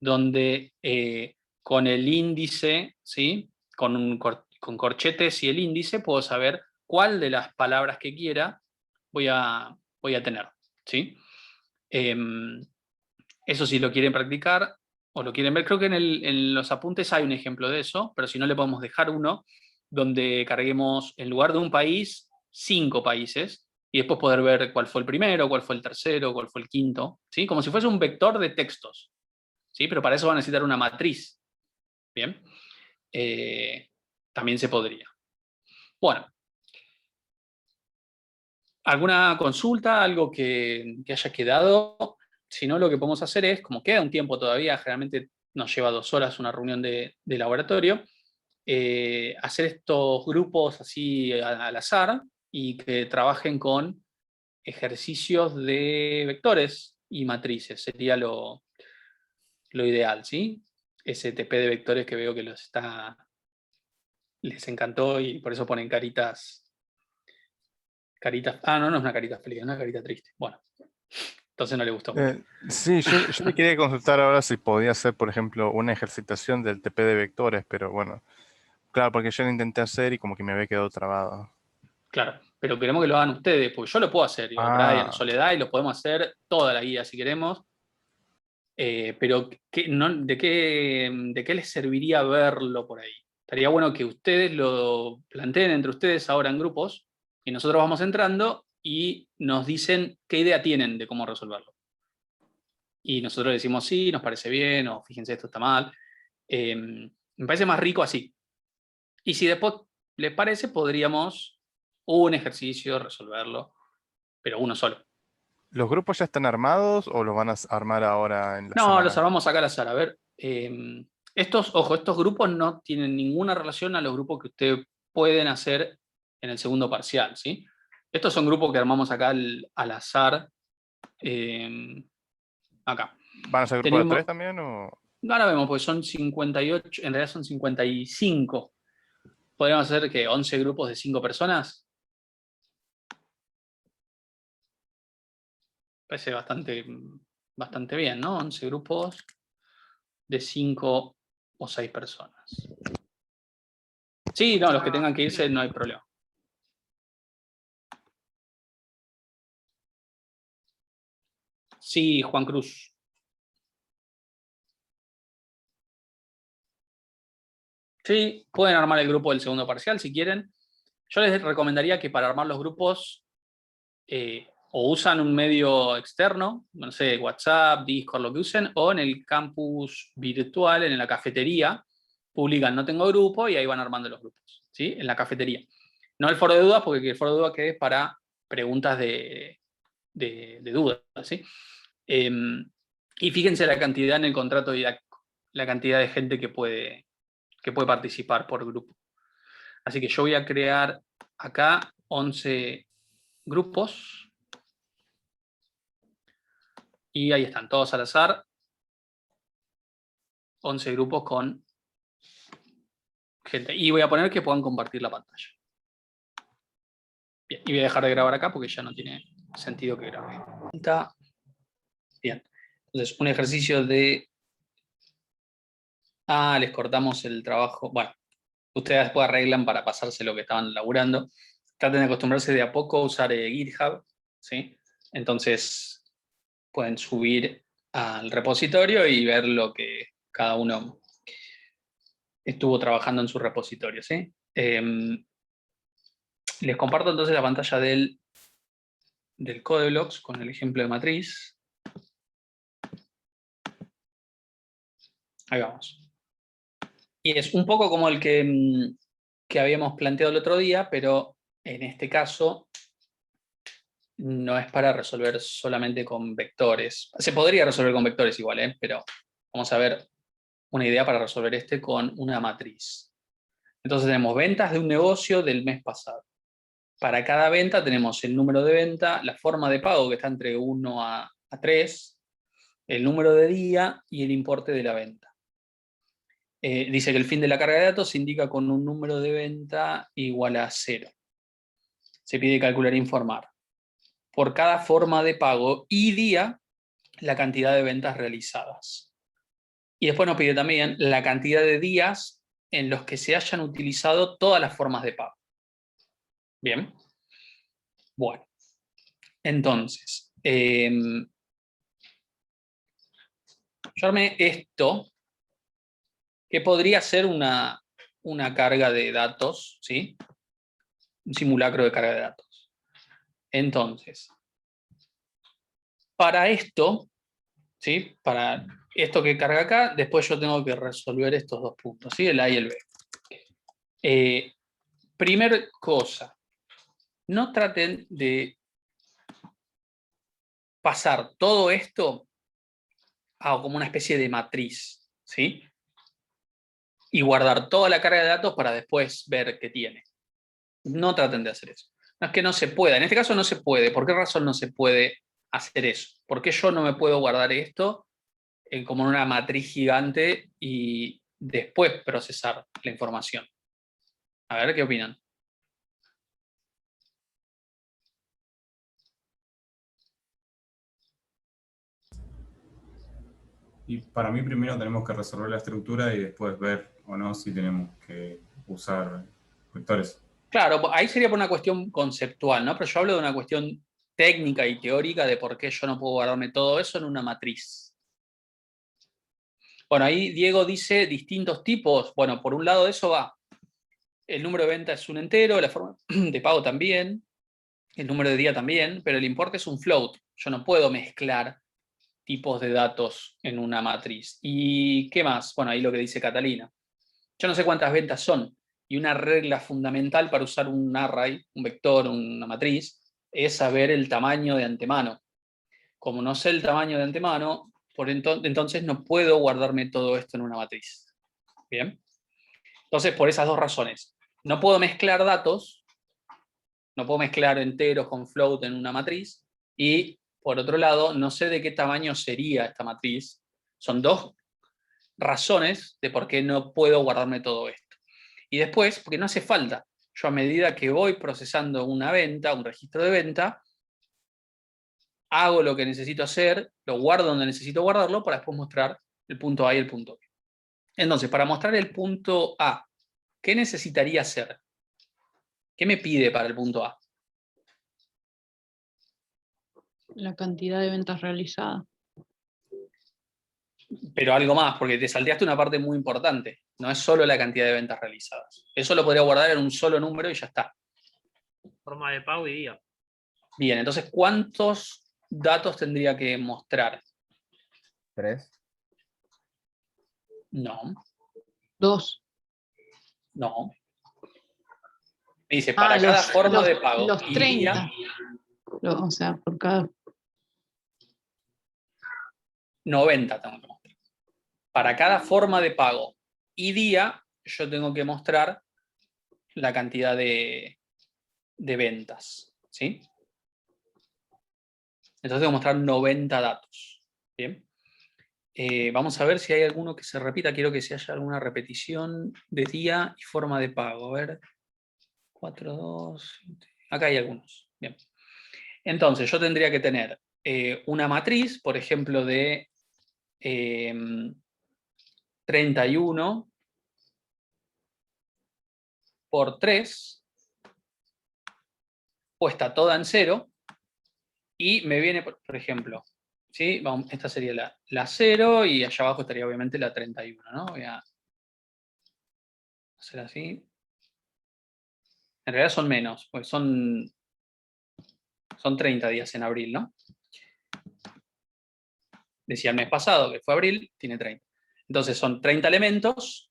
donde con el índice, ¿sí? con corchetes y el índice, puedo saber cuál de las palabras que quiera voy a tener. ¿Sí? Eso si lo quieren practicar o lo quieren ver, creo que en los apuntes hay un ejemplo de eso, pero si no le podemos dejar uno donde carguemos en lugar de un país, 5 países, y después poder ver cuál fue el primero, cuál fue el tercero, cuál fue el quinto, ¿sí? Como si fuese un vector de textos, ¿sí? Pero para eso va a necesitar una matriz. Bien, también se podría. Bueno, ¿Alguna consulta, algo que haya quedado? Si no, lo que podemos hacer es, como queda un tiempo todavía, generalmente nos lleva 2 horas una reunión de laboratorio, hacer estos grupos así al azar y que trabajen con ejercicios de vectores y matrices. Sería lo ideal, ¿sí? STP de vectores que veo que les encantó y por eso ponen caritas. No es una carita feliz, es una carita triste. Bueno, entonces no le gustó mucho. Sí, yo le quería consultar ahora si podía hacer, por ejemplo, una ejercitación del TP de vectores, pero bueno, claro, porque yo lo intenté hacer y como que me había quedado trabado. Claro, pero queremos que lo hagan ustedes, porque yo lo puedo hacer, digo, Brian, Soledad, y lo podemos hacer toda la guía si queremos. Pero ¿de qué les serviría verlo por ahí? Estaría bueno que ustedes lo planteen entre ustedes ahora en grupos y nosotros vamos entrando y nos dicen qué idea tienen de cómo resolverlo. Y nosotros decimos sí, nos parece bien, o fíjense, esto está mal. Me parece más rico así. Y si después les parece, podríamos un ejercicio resolverlo, pero uno solo. ¿Los grupos ya están armados o los van a armar ahora en la No, semana? los armamos acá al azar. A ver, estos grupos no tienen ninguna relación a los grupos que ustedes pueden hacer en el segundo parcial, ¿sí? Estos son grupos que armamos acá al azar. Acá. ¿Van a ser grupos de 3 también? O... Ahora vemos, pues son 58, en realidad son 55. ¿Podríamos hacer que 11 grupos de 5 personas? Parece bastante bien, ¿no? 11 grupos de 5 o 6 personas. Sí, no, los que tengan que irse no hay problema. Sí, Juan Cruz. Sí, pueden armar el grupo del segundo parcial si quieren. Yo les recomendaría que para armar los grupos o usan un medio externo, no sé, WhatsApp, Discord, lo que usen, o en el campus virtual, en la cafetería, publican no tengo grupo y ahí van armando los grupos, ¿sí? En la cafetería. No el foro de dudas, porque el foro de dudas quede para preguntas de dudas, ¿sí? Y fíjense la cantidad en el contrato didáctico, la cantidad de gente que puede participar por grupo. Así que yo voy a crear acá 11 grupos. Y ahí están, todos al azar. 11 grupos con gente. Y voy a poner que puedan compartir la pantalla. Bien, y voy a dejar de grabar acá porque ya no tiene sentido que grabe. Bien. Entonces, un ejercicio de... les cortamos el trabajo. Bueno, ustedes después arreglan para pasarse lo que estaban laburando. Traten de acostumbrarse de a poco a usar GitHub, ¿sí? Entonces, pueden subir al repositorio y ver lo que cada uno estuvo trabajando en su repositorio, ¿sí? Les comparto entonces la pantalla del Codeblocks con el ejemplo de matriz. Ahí vamos. Y es un poco como el que habíamos planteado el otro día, pero en este caso no es para resolver solamente con vectores. Se podría resolver con vectores igual, pero vamos a ver una idea para resolver este con una matriz. Entonces tenemos ventas de un negocio del mes pasado. Para cada venta tenemos el número de venta, la forma de pago que está entre 1 a 3, el número de día y el importe de la venta. Dice que el fin de la carga de datos se indica con un número de venta igual a 0. Se pide calcular e informar por cada forma de pago y día la cantidad de ventas realizadas. Y después nos pide también la cantidad de días en los que se hayan utilizado todas las formas de pago. Bien. Bueno. Entonces, yo armé esto, que podría ser una carga de datos, ¿sí? Un simulacro de carga de datos. Entonces, para esto, ¿sí? Para esto que carga acá, después yo tengo que resolver estos dos puntos, ¿sí? El A y el B. Primer cosa, no traten de pasar todo esto a como una especie de matriz, ¿sí? Y guardar toda la carga de datos para después ver qué tiene. No traten de hacer eso. No es que no se pueda. En este caso no se puede. ¿Por qué razón no se puede hacer eso? ¿Por qué yo no me puedo guardar esto como en una matriz gigante y después procesar la información? A ver, ¿qué opinan? Y para mí primero tenemos que resolver la estructura y después ver o no si tenemos que usar vectores. Claro, ahí sería por una cuestión conceptual, ¿no? Pero yo hablo de una cuestión técnica y teórica de por qué yo no puedo guardarme todo eso en una matriz. Bueno, ahí Diego dice distintos tipos. Bueno, por un lado de eso va, el número de venta es un entero, la forma de pago también, el número de día también, pero el importe es un float. Yo no puedo mezclar tipos de datos en una matriz. ¿Y qué más? Bueno, ahí lo que dice Catalina. Yo no sé cuántas ventas son, y una regla fundamental para usar un array, un vector, una matriz, es saber el tamaño de antemano. Como no sé el tamaño de antemano, entonces no puedo guardarme todo esto en una matriz. ¿Bien? Entonces, por esas dos razones. No puedo mezclar datos, no puedo mezclar enteros con float en una matriz, y por otro lado, no sé de qué tamaño sería esta matriz. Son dos razones de por qué no puedo guardarme todo esto. Y después, porque no hace falta. Yo a medida que voy procesando una venta, un registro de venta, hago lo que necesito hacer, lo guardo donde necesito guardarlo para después mostrar el punto A y el punto B. Entonces, para mostrar el punto A, ¿qué necesitaría hacer? ¿Qué me pide para el punto A? La cantidad de ventas realizadas. Pero algo más, porque te salteaste una parte muy importante. No es solo la cantidad de ventas realizadas. Eso lo podría guardar en un solo número y ya está. Forma de pago y día. Bien, entonces, ¿cuántos datos tendría que mostrar? 3. No. 2. No. Me dice, para cada forma de pago. Los y 30. día, O sea, por cada... 90 tengo que mostrar. Para cada forma de pago y día, yo tengo que mostrar la cantidad de ventas. ¿Sí? Entonces tengo que mostrar 90 datos. Bien. Vamos a ver si hay alguno que se repita. Quiero que si haya alguna repetición de día y forma de pago. A ver. 4, 2. Acá hay algunos. Bien. Entonces yo tendría que tener una matriz, por ejemplo, de 31 por 3, puesta toda en 0, y me viene, por ejemplo, ¿sí? Esta sería la 0, y allá abajo estaría obviamente la 31, ¿no? Voy a hacer así. En realidad son menos, porque son 30 días en abril, ¿no? Decía el mes pasado, que fue abril, tiene 30. Entonces son 30 elementos,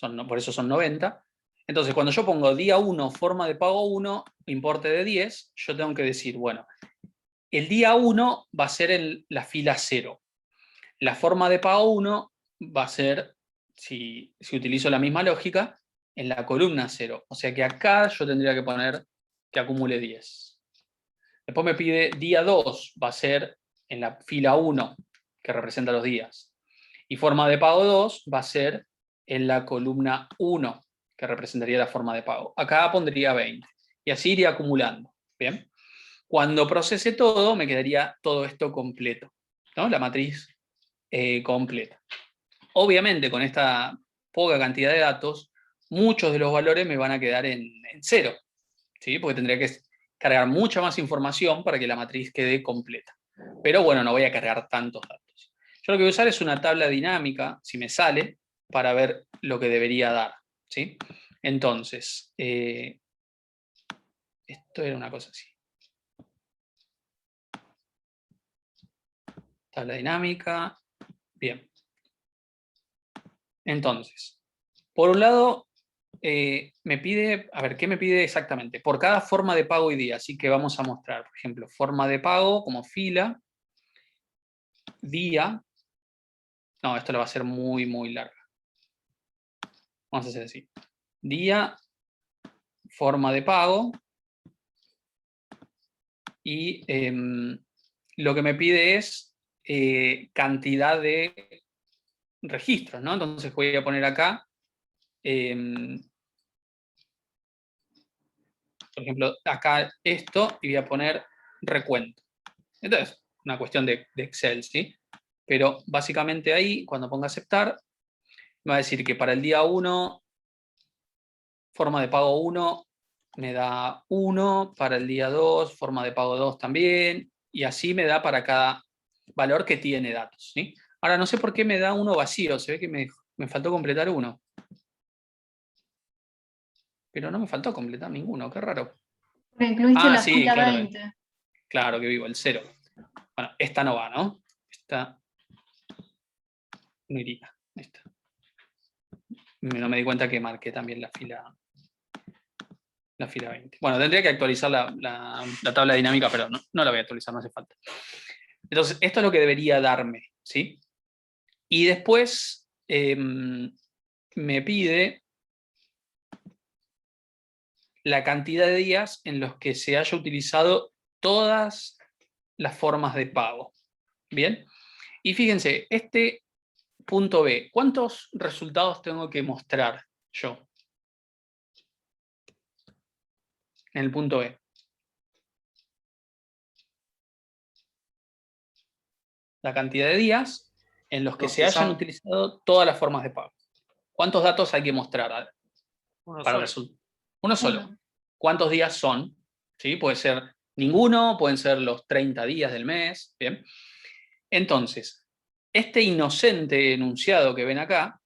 por eso son 90. Entonces cuando yo pongo día 1, forma de pago 1, importe de 10, yo tengo que decir, bueno, el día 1 va a ser en la fila 0. La forma de pago 1 va a ser, si utilizo la misma lógica, en la columna 0. O sea que acá yo tendría que poner que acumule 10. Después me pide día 2, va a ser en la fila 1, que representa los días. Y forma de pago 2 va a ser en la columna 1, que representaría la forma de pago. Acá pondría 20. Y así iría acumulando. ¿Bien? Cuando procese todo, me quedaría todo esto completo, ¿no? La matriz completa. Obviamente, con esta poca cantidad de datos, muchos de los valores me van a quedar en 0, ¿sí? Porque tendría que cargar mucha más información para que la matriz quede completa. Pero bueno, no voy a cargar tantos datos. Yo lo que voy a usar es una tabla dinámica, si me sale, para ver lo que debería dar, ¿sí? Entonces, esto era una cosa así. Tabla dinámica. Bien. Entonces, por un lado, me pide, a ver, ¿qué me pide exactamente? Por cada forma de pago y día, así que vamos a mostrar, por ejemplo, forma de pago como fila, día. No, esto lo va a ser muy, muy larga. Vamos a hacer así. Día, forma de pago. Y lo que me pide es cantidad de registros, ¿no? Entonces voy a poner acá, por ejemplo, acá esto, y voy a poner recuento. Entonces, una cuestión de Excel, ¿sí? Pero básicamente ahí, cuando ponga aceptar, me va a decir que para el día 1, forma de pago 1, me da 1, para el día 2, forma de pago 2 también, y así me da para cada valor que tiene datos, ¿sí? Ahora, no sé por qué me da uno vacío, se ve que me faltó completar uno. Pero no me faltó completar ninguno, qué raro. Pero incluiste la sí, fila claro, 20. claro que vivo, el 0. Bueno, esta no va, ¿no? Esta no iría. Esta. No me di cuenta que marqué también la fila 20. Bueno, tendría que actualizar la tabla dinámica, pero no la voy a actualizar, no hace falta. Entonces, esto es lo que debería darme, ¿sí? Y después me pide la cantidad de días en los que se haya utilizado todas las formas de pago. ¿Bien? Y fíjense, este punto B, ¿cuántos resultados tengo que mostrar yo en el punto B? La cantidad de días en los que Los se que hayan son- utilizado todas las formas de pago. ¿Cuántos datos hay que mostrar Uno para el solo. resultado? Uno solo. ¿Cuántos días son? ¿Sí? Puede ser ninguno, pueden ser los 30 días del mes. ¿Bien? Entonces, este inocente enunciado que ven acá,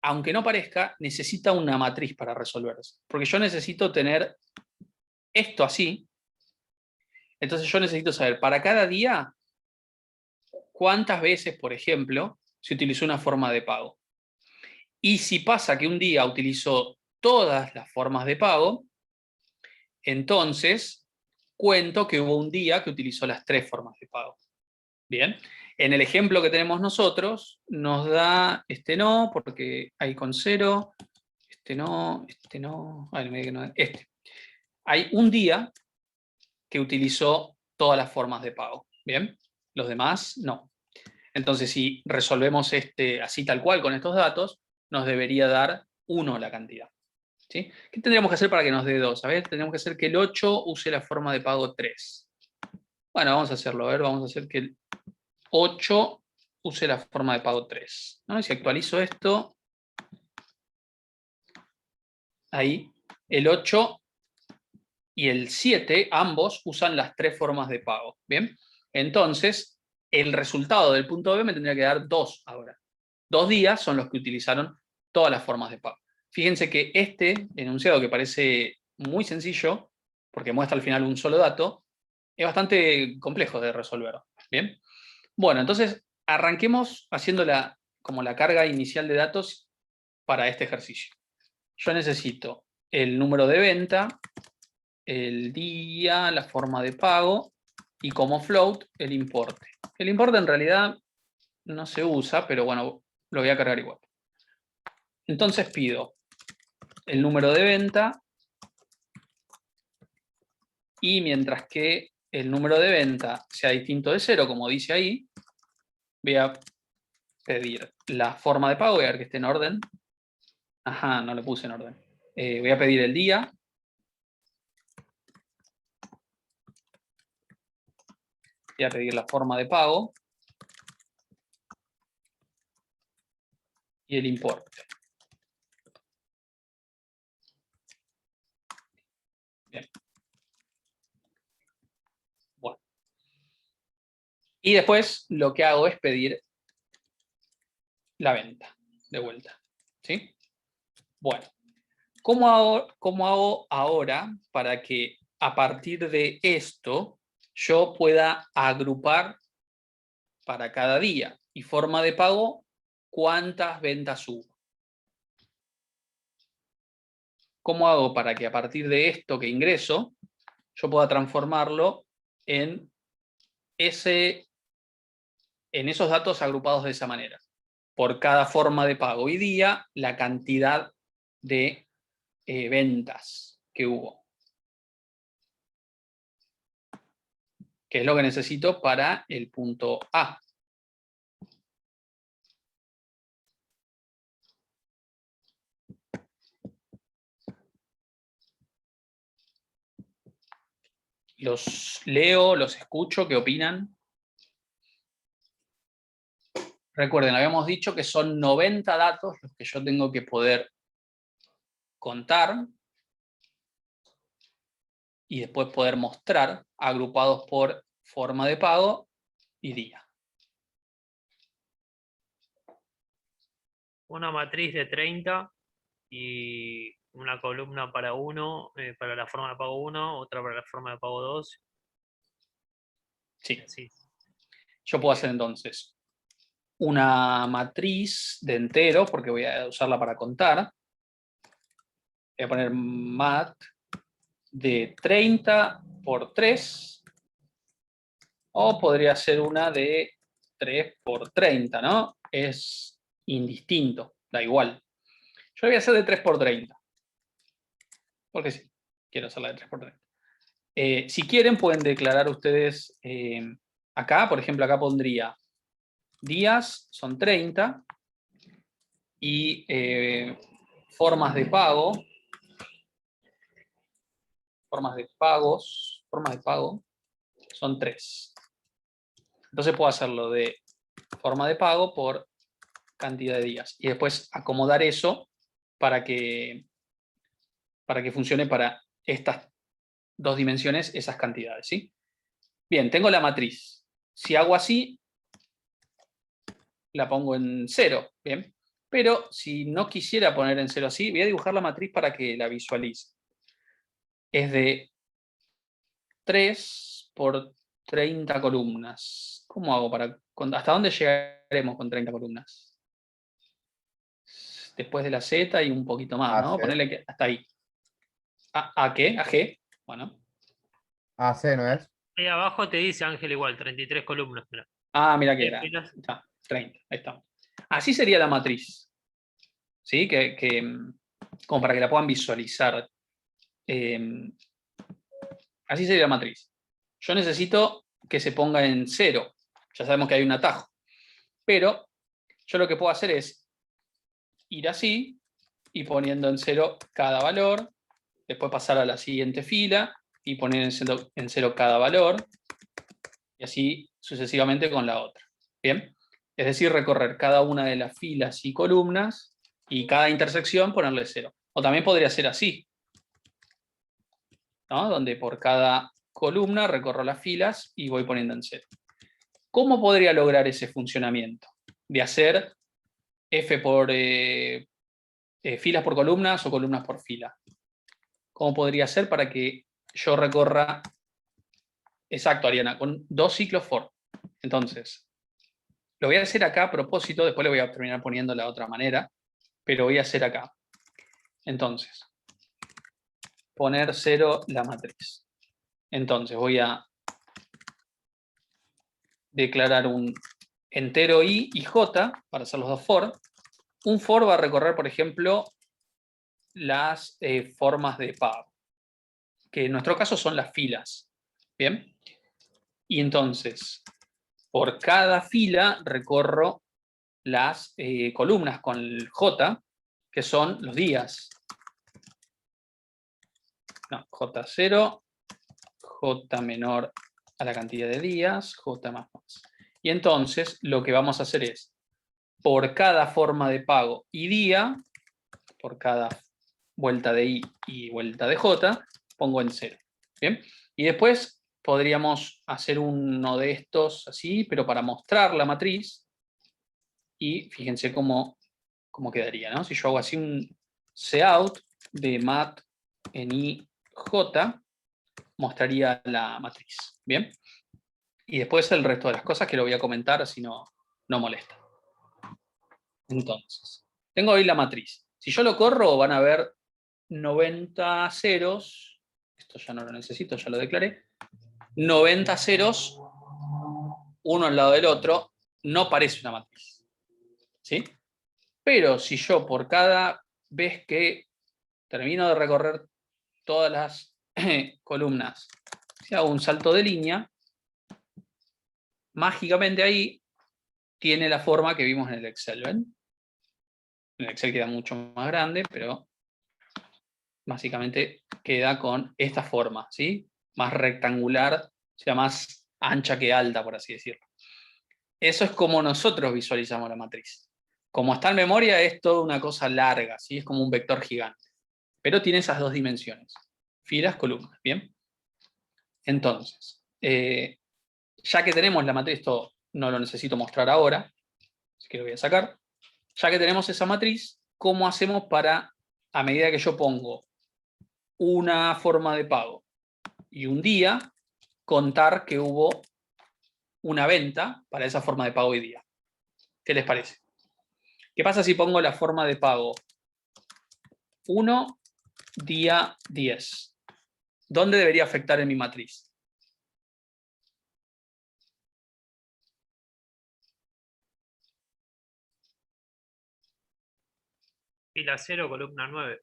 aunque no parezca, necesita una matriz para resolverse. Porque yo necesito tener esto así. Entonces yo necesito saber, para cada día, cuántas veces, por ejemplo, se utilizó una forma de pago. Y si pasa que un día utilizó todas las formas de pago, entonces cuento que hubo un día que utilizó las 3 formas de pago. Bien. En el ejemplo que tenemos nosotros, nos da este no, porque hay con 0, este no, este. Hay un día que utilizó todas las formas de pago. Bien. Los demás, no. Entonces, si resolvemos así tal cual con estos datos, nos debería dar 1 la cantidad. ¿Sí? ¿Qué tendríamos que hacer para que nos dé 2? A ver, tendríamos que hacer que el 8 use la forma de pago 3. Bueno, vamos a hacerlo. A ver, vamos a hacer que el 8 use la forma de pago 3. ¿No? Y si actualizo esto, ahí, el 8 y el 7, ambos usan las 3 formas de pago. ¿Bien? Entonces, el resultado del punto B me tendría que dar 2 ahora. 2 días son los que utilizaron todas las formas de pago. Fíjense que este enunciado, que parece muy sencillo, porque muestra al final un solo dato, es bastante complejo de resolver. ¿Bien? Bueno, entonces arranquemos haciendo como la carga inicial de datos para este ejercicio. Yo necesito el número de venta, el día, la forma de pago y como float el importe. El importe en realidad no se usa, pero bueno, lo voy a cargar igual. Entonces pido el número de venta y mientras que el número de venta sea distinto de 0, como dice ahí, voy a pedir la forma de pago, voy a ver que esté en orden. Ajá, no lo puse en orden. Voy a pedir el día. Voy a pedir la forma de pago. Y el importe. Bien. Bueno. Y después lo que hago es pedir la venta de vuelta. ¿Sí? Bueno. ¿Cómo hago ahora para que a partir de esto yo pueda agrupar para cada día y forma de pago cuántas ventas hubo? ¿Cómo hago para que a partir de esto que ingreso yo pueda transformarlo en ese en esos datos agrupados de esa manera. Por cada forma de pago y día, la cantidad de ventas que hubo. Que es lo que necesito para el punto A. Los leo, los escucho, ¿qué opinan? Recuerden, habíamos dicho que son 90 datos los que yo tengo que poder contar y después poder mostrar, agrupados por forma de pago y día. Una matriz de 30 y una columna para uno, para la forma de pago 1, otra para la forma de pago 2. Sí. Sí. Yo puedo hacer entonces una matriz de enteros, porque voy a usarla para contar. Voy a poner mat de 30 por 3. O podría ser una de 3 por 30, ¿no? Es indistinto, da igual. Yo voy a hacer de 3 por 30. Porque sí, quiero hacerla de 3 por 30. Si quieren, pueden declarar ustedes acá, por ejemplo, acá pondría días son 30 y formas de pago son 3. Entonces puedo hacerlo de forma de pago por cantidad de días y después acomodar eso para que funcione para estas dos dimensiones, esas cantidades, ¿sí? Bien, tengo la matriz. Si hago así, la pongo en 0, ¿bien? Pero si no quisiera poner en 0 así, voy a dibujar la matriz para que la visualice. Es de 3 por 30 columnas. ¿Cómo hago para... ¿Hasta dónde llegaremos con 30 columnas? Después de la Z y un poquito más, ¿no? Ponerle que hasta ahí. ¿A qué? ¿A G? Bueno. AC, ¿no es? Ahí abajo te dice Ángel igual, 33 columnas. Mirá. Ah, mira que era. Está, 30, ahí está. Así sería la matriz. ¿Sí? Como para que la puedan visualizar. Así sería la matriz. Yo necesito que se ponga en 0. Ya sabemos que hay un atajo. Pero yo lo que puedo hacer es ir así y poniendo en 0 cada valor. Después pasar a la siguiente fila y poner en 0 cada valor. Y así sucesivamente con la otra. ¿Bien? Es decir, recorrer cada una de las filas y columnas y cada intersección ponerle 0. O también podría ser así, ¿no? Donde por cada columna recorro las filas y voy poniendo en 0. ¿Cómo podría lograr ese funcionamiento? De hacer F por filas por columnas o columnas por fila. ¿Cómo podría ser para que yo recorra... Exacto, Ariana, con 2 ciclos for. Entonces, lo voy a hacer acá a propósito, después le voy a terminar poniendo la otra manera, pero voy a hacer acá. Entonces, poner 0 la matriz. Entonces, voy a declarar un entero i y j para hacer los dos for. Un for va a recorrer, por ejemplo, las formas de pago, que en nuestro caso son las filas. ¿Bien? Y entonces, por cada fila recorro las columnas con el j, que son los días. No, J0, J menor a la cantidad de días, J más más. Y entonces lo que vamos a hacer es, por cada forma de pago y día, por cada vuelta de I y vuelta de J, pongo en 0. ¿Bien? Y después podríamos hacer uno de estos así, pero para mostrar la matriz. Y fíjense cómo quedaría, ¿no? Si yo hago así un cout de mat en IJ, mostraría la matriz. ¿Bien? Y después el resto de las cosas que lo voy a comentar, si no molesta. Entonces, tengo ahí la matriz. Si yo lo corro, van a ver 90 ceros. Esto ya no lo necesito, ya lo declaré. 90 ceros, uno al lado del otro, no parece una matriz. ¿Sí? Pero si yo por cada vez que termino de recorrer todas las columnas, si hago un salto de línea, mágicamente ahí tiene la forma que vimos en el Excel, ¿ven? En el Excel queda mucho más grande, pero básicamente queda con esta forma, ¿sí? Más rectangular, o sea, más ancha que alta, por así decirlo. Eso es como nosotros visualizamos la matriz. Como está en memoria, es toda una cosa larga, ¿sí? Es como un vector gigante. Pero tiene esas dos dimensiones, filas, columnas, ¿bien? Entonces, ya que tenemos la matriz, esto no lo necesito mostrar ahora, así que lo voy a sacar. Ya que tenemos esa matriz, ¿cómo hacemos para, a medida que yo pongo una forma de pago y un día, contar que hubo una venta para esa forma de pago hoy día? ¿Qué les parece? ¿Qué pasa si pongo la forma de pago 1, día 10? ¿Dónde debería afectar en mi matriz? Fila 0, columna 9.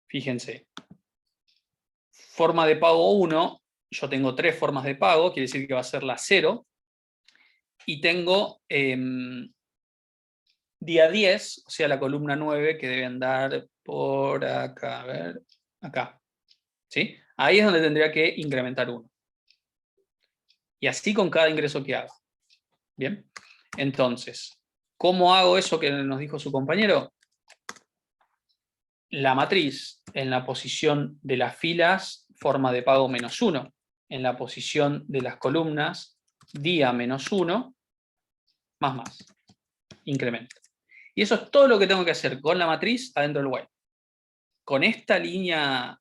Fíjense. Forma de pago 1, yo tengo 3 formas de pago, quiere decir que va a ser la 0. Y tengo día 10, o sea, la columna 9, que debe andar por acá, a ver, acá. ¿Sí? Ahí es donde tendría que incrementar 1. Y así con cada ingreso que haga. ¿Bien? Entonces, ¿cómo hago eso que nos dijo su compañero? La matriz en la posición de las filas, forma de pago -1. En la posición de las columnas, día -1, más. Incremento. Y eso es todo lo que tengo que hacer con la matriz adentro del while. Con esta línea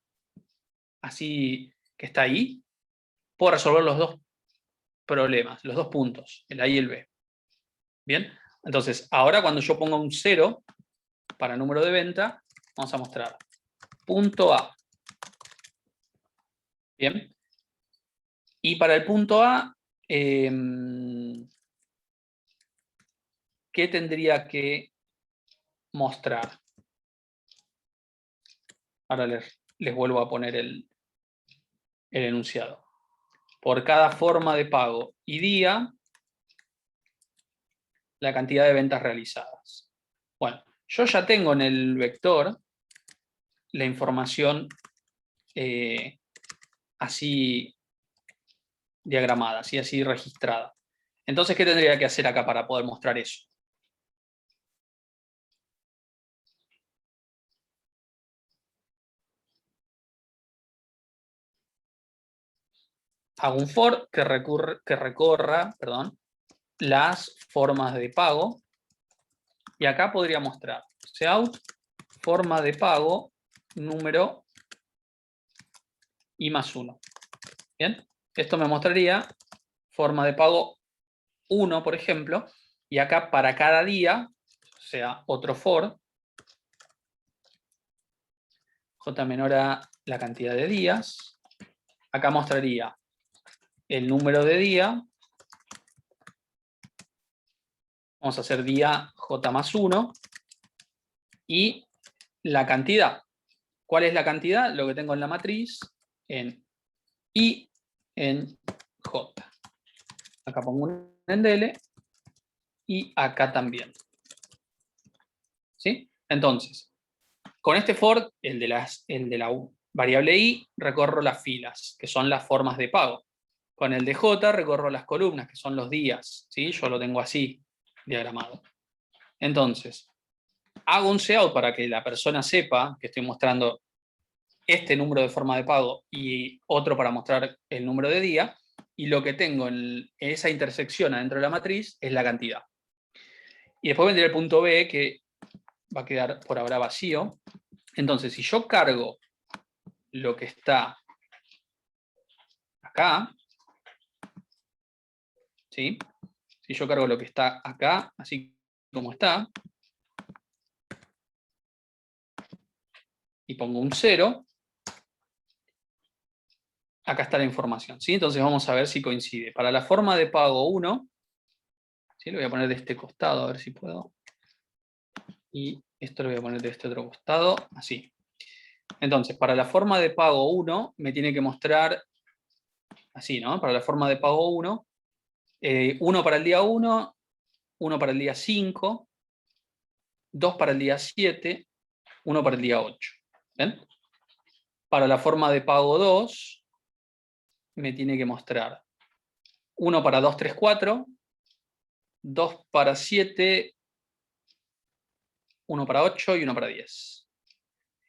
así que está ahí, puedo resolver los dos problemas, los dos puntos, el A y el B. ¿Bien? Entonces, ahora cuando yo ponga un 0 para número de venta, vamos a mostrar punto A. ¿Bien? Y para el punto A, ¿qué tendría que mostrar? Ahora les vuelvo a poner el enunciado. Por cada forma de pago y día, la cantidad de ventas realizadas. Bueno, yo ya tengo en el vector la información así diagramada, así registrada. Entonces, ¿qué tendría que hacer acá para poder mostrar eso? Hago un for que recorra las formas de pago. Y acá podría mostrar cout, forma de pago, número y +1. ¿Bien? Esto me mostraría forma de pago 1, por ejemplo, y acá para cada día, o sea, otro for, j menor a la cantidad de días, acá mostraría el número de día, vamos a hacer día j +1, y la cantidad. ¿Cuál es la cantidad? Lo que tengo en la matriz, en I, en J. Acá pongo un endele, y acá también. ¿Sí? Entonces, con este for, el de la variable I, recorro las filas, que son las formas de pago. Con el de J, recorro las columnas, que son los días. ¿Sí? Yo lo tengo así, diagramado. Entonces, hago un cout para que la persona sepa que estoy mostrando este número de forma de pago y otro para mostrar el número de día, y lo que tengo en esa intersección adentro de la matriz es la cantidad. Y después vendría el punto B, que va a quedar por ahora vacío. Entonces, si yo cargo lo que está acá, ¿sí? Si yo cargo lo que está acá, así como está, y pongo un 0, acá está la información, ¿sí? Entonces vamos a ver si coincide. Para la forma de pago 1, ¿Sí? Lo voy a poner de este costado, a ver si puedo. Y esto lo voy a poner de este otro costado, así. Entonces, para la forma de pago 1, me tiene que mostrar así, ¿no? Para la forma de pago 1, 1 para el día 1, 1 para el día 5, 2 para el día 7, 1 para el día 8. ¿Ven? Para la forma de pago 2, me tiene que mostrar 1 para 2, 3, 4, 2 para 7, 1 para 8 y 1 para 10.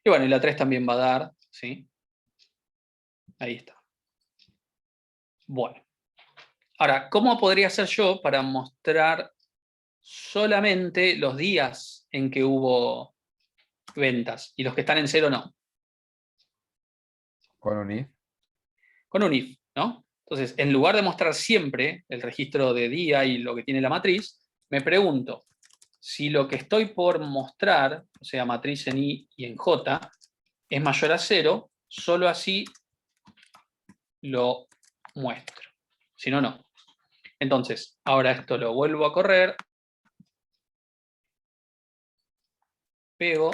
Y bueno, y la 3 también va a dar, ¿sí? Ahí está. Bueno. Ahora, ¿cómo podría hacer yo para mostrar solamente los días en que hubo ventas y los que están en cero no? Con un if. Con un if, ¿no? Entonces, en lugar de mostrar siempre el registro de día y lo que tiene la matriz, me pregunto si lo que estoy por mostrar, o sea, matriz en I y en J, es mayor a 0, solo así lo muestro. Si no, no. Entonces, ahora esto lo vuelvo a correr. Pego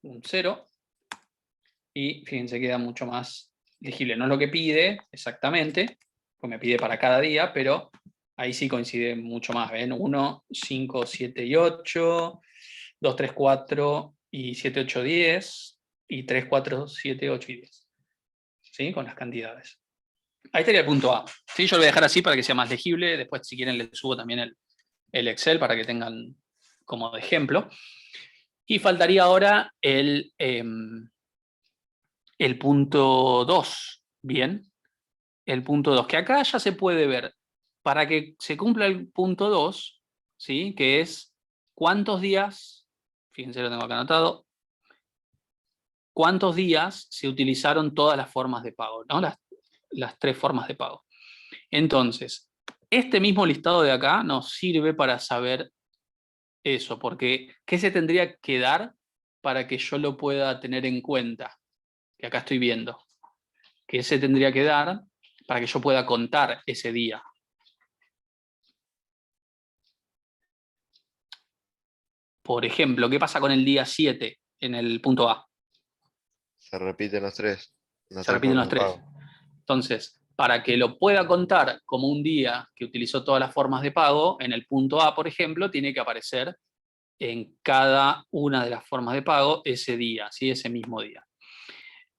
un 0 y fíjense, queda mucho más legible. No es lo que pide exactamente, pues me pide para cada día, pero ahí sí coincide mucho más. ¿Ven? 1, 5, 7 y 8, 2, 3, 4 y 7, 8, 10 y 3, 4, 7, 8 y 10. ¿Sí? Con las cantidades. Ahí estaría el punto A. ¿Sí? Yo lo voy a dejar así para que sea más legible. Después, si quieren, les subo también el Excel para que tengan como de ejemplo. Y faltaría ahora el punto 2. Bien. El punto 2, que acá ya se puede ver. Para que se cumpla el punto 2, ¿sí? Que es cuántos días, fíjense, lo tengo acá anotado, cuántos días se utilizaron todas las formas de pago, ¿no? Las 3 formas de pago. Entonces, este mismo listado de acá nos sirve para saber eso, porque ¿qué se tendría que dar para que yo lo pueda tener en cuenta? Que acá estoy viendo. ¿Qué se tendría que dar para que yo pueda contar ese día? Por ejemplo, ¿qué pasa con el día 7 en el punto A? Se repiten los 3. Se repiten los 3. Entonces, para que lo pueda contar como un día que utilizó todas las formas de pago, en el punto A, por ejemplo, tiene que aparecer en cada una de las formas de pago ese día, ¿sí? Ese mismo día.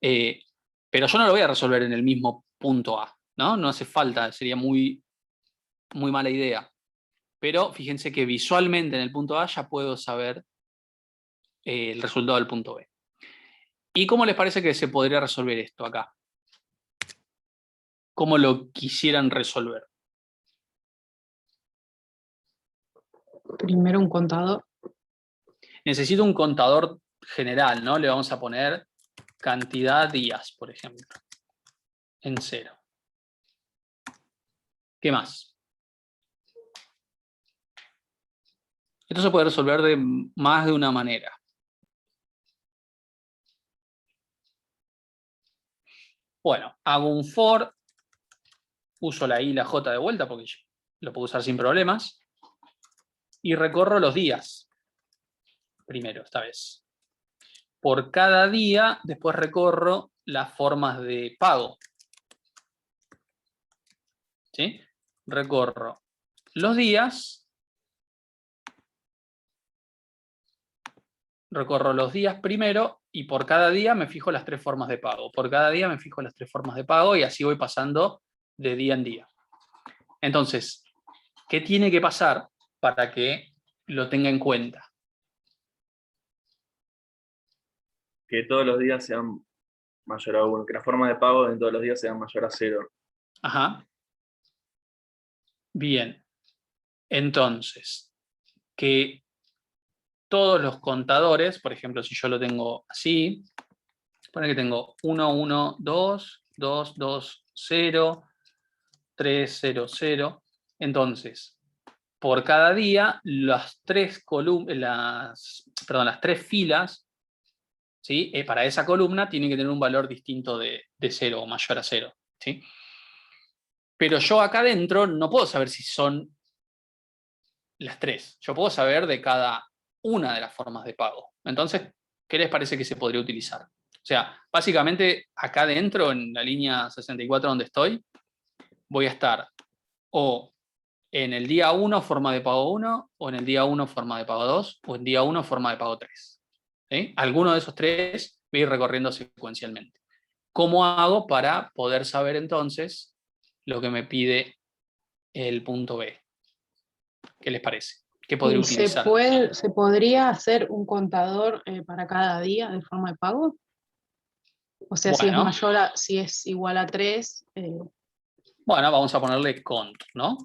Pero yo no lo voy a resolver en el mismo punto A, ¿no? No hace falta, sería muy, muy mala idea. Pero fíjense que visualmente en el punto A ya puedo saber el resultado del punto B. ¿Y cómo les parece que se podría resolver esto acá? ¿Cómo lo quisieran resolver? Primero un contador. Necesito un contador general, ¿no? Le vamos a poner cantidad días, por ejemplo, en 0. ¿Qué más? Esto se puede resolver de más de una manera. Bueno, hago un for, uso la I y la J de vuelta porque lo puedo usar sin problemas, y recorro los días. Primero, esta vez. Por cada día, después recorro las formas de pago. ¿Sí? Recorro los días. Recorro los días primero y por cada día me fijo las 3 formas de pago. Por cada día me fijo las 3 formas de pago y así voy pasando de día en día. Entonces, ¿qué tiene que pasar para que lo tenga en cuenta? Que todos los días sean mayor a 1, que la forma de pago en todos los días sea mayor a 0. Ajá. Bien. Entonces, que todos los contadores, por ejemplo, si yo lo tengo así, supone que tengo 1, 1, 2, 2, 2, 0, 3, 0, 0. Entonces, por cada día, las 3 filas, ¿sí? Para esa columna tienen que tener un valor distinto de 0 o mayor a 0. ¿Sí? Pero yo acá adentro no puedo saber si son las 3. Yo puedo saber de cada una de las formas de pago. Entonces, ¿qué les parece que se podría utilizar? O sea, básicamente acá adentro, en la línea 64 donde estoy, voy a estar o en el día 1 forma de pago 1, o en el día 1 forma de pago 2, o en día 1 forma de pago 3. ¿Sí? Alguno de esos 3 voy a ir recorriendo secuencialmente. ¿Cómo hago para poder saber entonces lo que me pide el punto B? ¿Qué les parece? ¿Qué podría ¿Y utilizar? se podría hacer un contador para cada día de forma de pago? O sea, si es Bueno. mayor a, si es igual a 3. Bueno, vamos a ponerle cont, ¿no?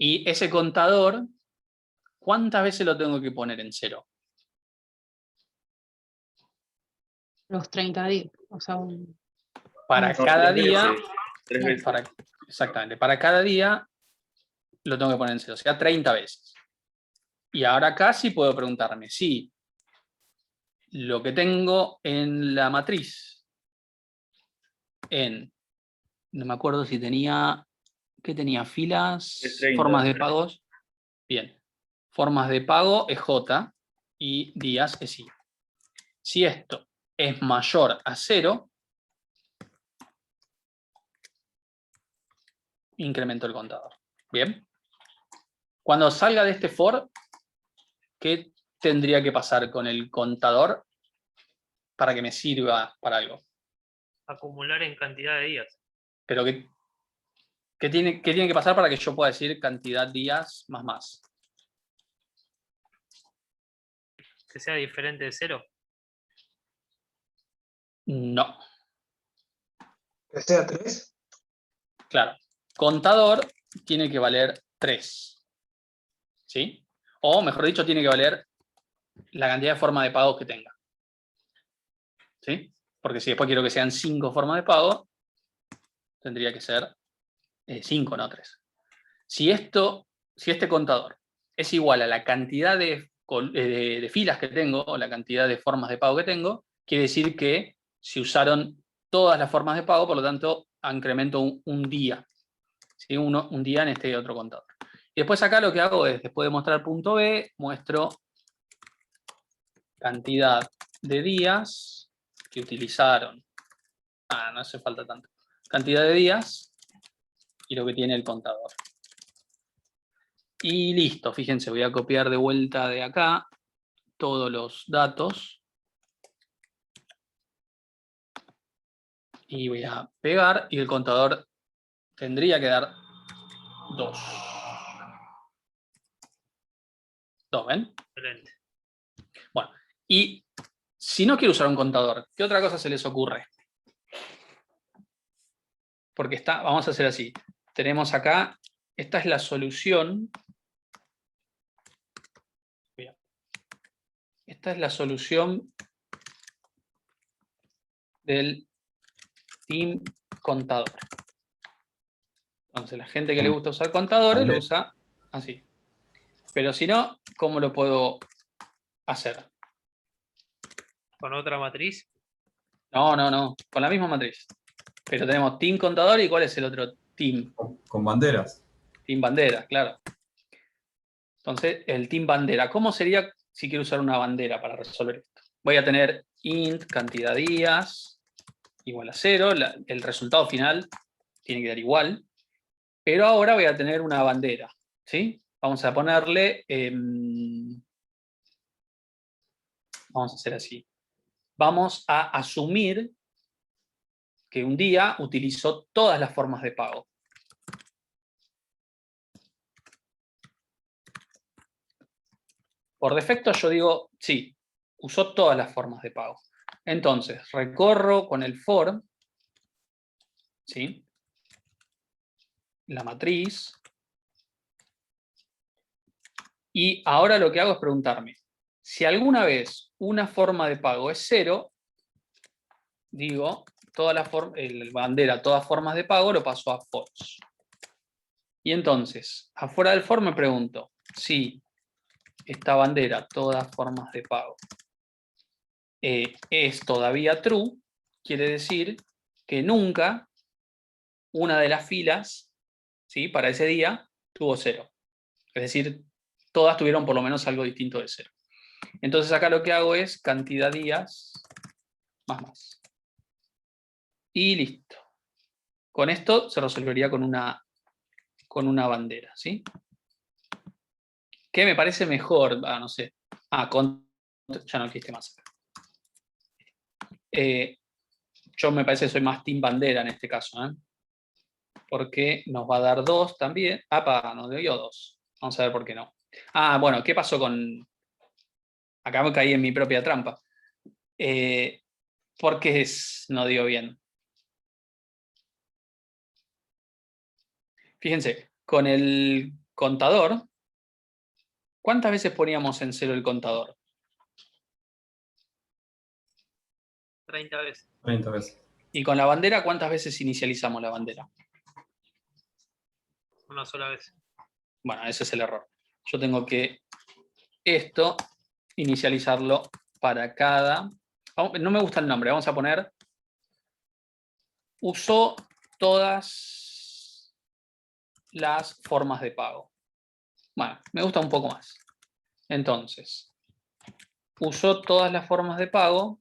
Y ese contador, ¿cuántas veces lo tengo que poner en 0? Los 30 días. O sea, Para No, cada 3 día, veces. 3 veces. exactamente, para cada día lo tengo que poner en 0, o sea, 30 veces. Y ahora acá sí puedo preguntarme si lo que tengo en la matriz, no me acuerdo si tenía, ¿qué tenía? Filas, 30. formas de pagos. Bien, formas de pago es J y días es I. Si esto es mayor a 0, incremento el contador. Bien. Cuando salga de este for, ¿qué tendría que pasar con el contador para que me sirva para algo? Acumular en cantidad de días. Pero ¿qué tiene que pasar para que yo pueda decir cantidad días más? Que sea diferente de 0. No. Que sea 3. Claro. Contador tiene que valer 3. ¿Sí? O, mejor dicho, tiene que valer la cantidad de formas de pago que tenga. ¿Sí? Porque si después quiero que sean 5 formas de pago, tendría que ser 5, no 3. Si este contador es igual a la cantidad de filas que tengo, o la cantidad de formas de pago que tengo, quiere decir que se usaron todas las formas de pago, por lo tanto, incremento un día. ¿Sí? Un día en este otro contador. Y después acá lo que hago es, después de mostrar punto B, muestro cantidad de días que utilizaron. No hace falta tanto. Cantidad de días y lo que tiene el contador. Y listo, fíjense, voy a copiar de vuelta de acá todos los datos. Y voy a pegar y el contador tendría que dar 2. 2, ¿ven? Excelente. Bueno, y si no quiero usar un contador, ¿qué otra cosa se les ocurre? Porque vamos a hacer así. Tenemos acá, esta es la solución. Esta es la solución del team contador. Entonces, la gente que le gusta usar contadores lo usa así. Pero si no, ¿cómo lo puedo hacer? ¿Con otra matriz? No, con la misma matriz. Pero tenemos team contador y ¿cuál es el otro team? Con banderas. Team bandera, claro. Entonces, el team bandera. ¿Cómo sería si quiero usar una bandera para resolver esto? Voy a tener int cantidad días igual a 0. El resultado final tiene que dar igual. Pero ahora voy a tener una bandera. ¿Sí? Vamos a ponerle... vamos a hacer así. Vamos a asumir que un día utilizó todas las formas de pago. Por defecto yo digo, sí, usó todas las formas de pago. Entonces, recorro con el for, ¿sí? La matriz. Y ahora lo que hago es preguntarme, si alguna vez una forma de pago es 0, digo, el bandera, todas formas de pago, lo paso a false. Y entonces, afuera del for me pregunto, si esta bandera, todas formas de pago, es todavía true, quiere decir que nunca una de las filas, ¿sí? Para ese día tuvo 0. Es decir, todas tuvieron por lo menos algo distinto de 0. Entonces acá lo que hago es cantidad días más. Y listo. Con esto se resolvería con una bandera, ¿sí? ¿Qué me parece mejor? No sé. Ya no existe más acá. Yo me parece que soy más team bandera en este caso, ¿eh? Porque nos va a dar 2 también. Nos dio 2. Vamos a ver por qué no. Bueno, ¿qué pasó con...? Acá me caí en mi propia trampa. ¿Por qué no dio bien? Fíjense, con el contador, ¿cuántas veces poníamos en 0 el contador? 30 veces. 30 veces. Y con la bandera, ¿cuántas veces inicializamos la bandera? Una sola vez. Bueno, ese es el error. Yo tengo que esto inicializarlo para cada... No me gusta el nombre, vamos a poner... Usó todas las formas de pago. Bueno, me gusta un poco más. Entonces, usó todas las formas de pago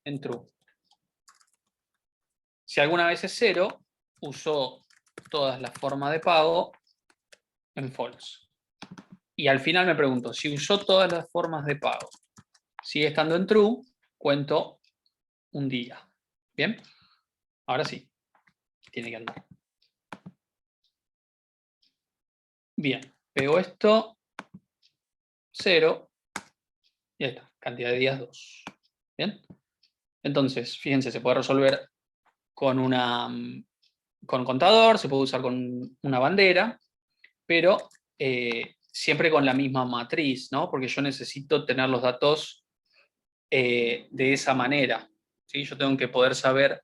en true. Si alguna vez es 0, usó todas las formas de pago en false. Y al final me pregunto, si usó todas las formas de pago, sigue estando en true, cuento un día. ¿Bien? Ahora sí, tiene que andar. Bien, pego esto, 0, y ahí está, cantidad de días 2. ¿Bien? Entonces, fíjense, se puede resolver con contador, se puede usar con una bandera, pero siempre con la misma matriz, ¿no? Porque yo necesito tener los datos de esa manera, ¿sí? Yo tengo que poder saber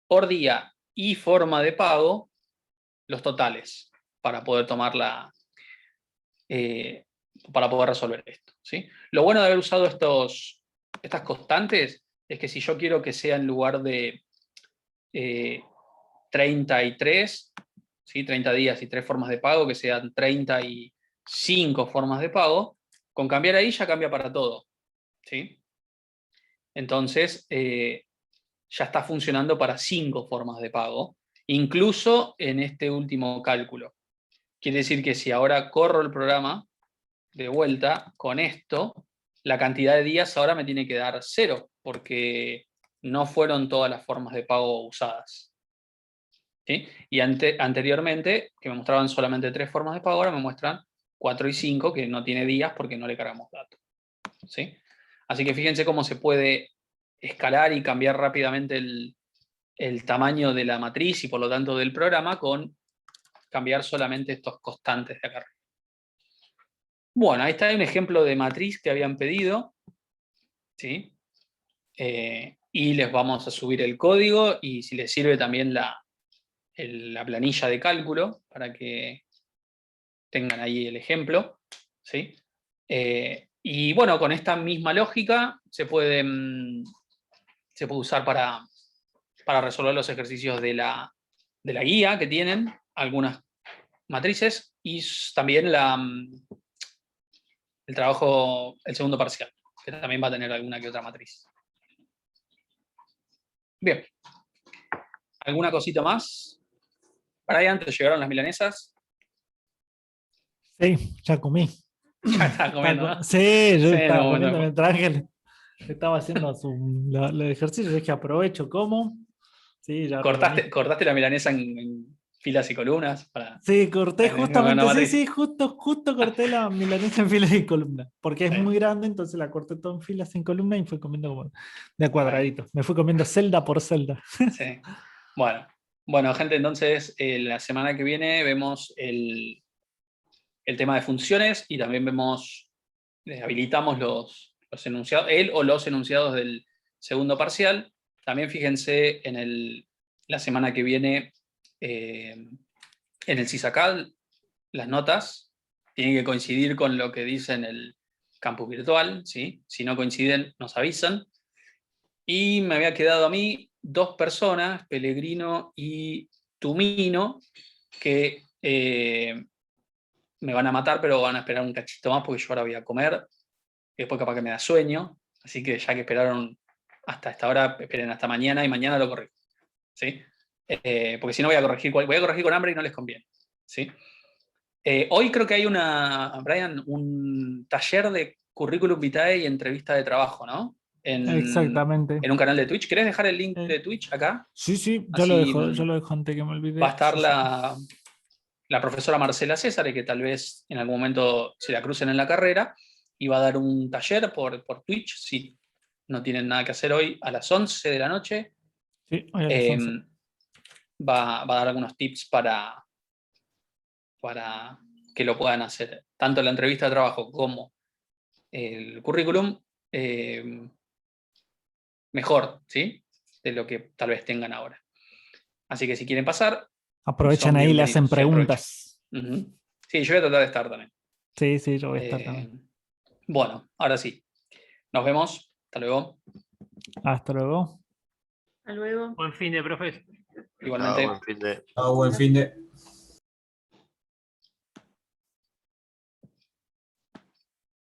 por día y forma de pago los totales para poder tomar para poder resolver esto, ¿sí? Lo bueno de haber usado estas constantes es que si yo quiero que sea en lugar de 33, ¿sí? 30 días y 3 formas de pago, que sean 35 formas de pago, con cambiar ahí ya cambia para todo, ¿sí? Entonces, ya está funcionando para 5 formas de pago, incluso en este último cálculo. Quiere decir que si ahora corro el programa de vuelta con esto, la cantidad de días ahora me tiene que dar 0, porque no fueron todas las formas de pago usadas. ¿Sí? Y anteriormente, que me mostraban solamente 3 formas de pago, ahora me muestran 4 y 5, que no tiene días porque no le cargamos datos. ¿Sí? Así que fíjense cómo se puede escalar y cambiar rápidamente el tamaño de la matriz y por lo tanto del programa con cambiar solamente estos constantes de acá arriba. Bueno, ahí está un ejemplo de matriz que habían pedido. ¿Sí? Y les vamos a subir el código y si les sirve también la planilla de cálculo para que tengan ahí el ejemplo. ¿Sí? Y bueno, con esta misma lógica se puede usar para resolver los ejercicios de la guía que tienen, algunas matrices, y también el trabajo, el segundo parcial, que también va a tener alguna que otra matriz. Bien. ¿Alguna cosita más? Brian, ¿te llegaron las milanesas? Sí, ya comí. Ya estás comiendo, ¿no? Sí, yo Sí, estaba no, comiendo no. mientras Ángel estaba haciendo los ejercicios. Dije, aprovecho, como. Sí, ya recomí. ¿Cortaste la milanesa en filas y columnas? Sí, corté Una justamente, matriz. sí, justo corté la milanesa en filas y columnas. Porque es Sí. muy grande, entonces la corté todo en filas y columnas y fui comiendo como de cuadradito. Me fui comiendo celda por celda. Sí. Bueno, gente, entonces la semana que viene vemos el tema de funciones y también habilitamos los enunciados, los enunciados del segundo parcial. También fíjense en la semana que viene en el CISACAD, las notas tienen que coincidir con lo que dice en el campus virtual, ¿sí? Si no coinciden, nos avisan. Y me había quedado a mí 2 personas, Pellegrino y Tumino, que me van a matar, pero van a esperar un cachito más porque yo ahora voy a comer. Y después capaz que me da sueño. Así que ya que esperaron hasta esta hora, esperen hasta mañana y mañana lo corrijo. ¿Sí? Porque si no voy a corregir con hambre y no les conviene. ¿Sí? Hoy creo que hay Brian, un taller de currículum vitae y entrevista de trabajo, ¿no? Exactamente. En un canal de Twitch. ¿Querés dejar el link de Twitch acá? Sí, yo Así, lo dejo antes que me olvide. va a estar Sí, sí. la profesora Marcela César, que tal vez en algún momento se la crucen en la carrera, y va a dar un taller por Twitch, si no tienen nada que hacer hoy, a las 11 de la noche. Sí, hoy a las 11. Va a dar algunos tips para que lo puedan hacer, tanto la entrevista de trabajo como el currículum, mejor, ¿sí? De lo que tal vez tengan ahora. Así que si quieren pasar, Aprovechan son ahí y le bienvenidos, hacen sí, aprovechen. preguntas. Sí, yo voy a tratar de estar también. Sí, yo voy a estar también. Bueno, ahora sí. Nos vemos. Hasta luego. Hasta luego. Hasta luego. Buen fin de, profes. Igualmente. Buen fin de. Buen fin de.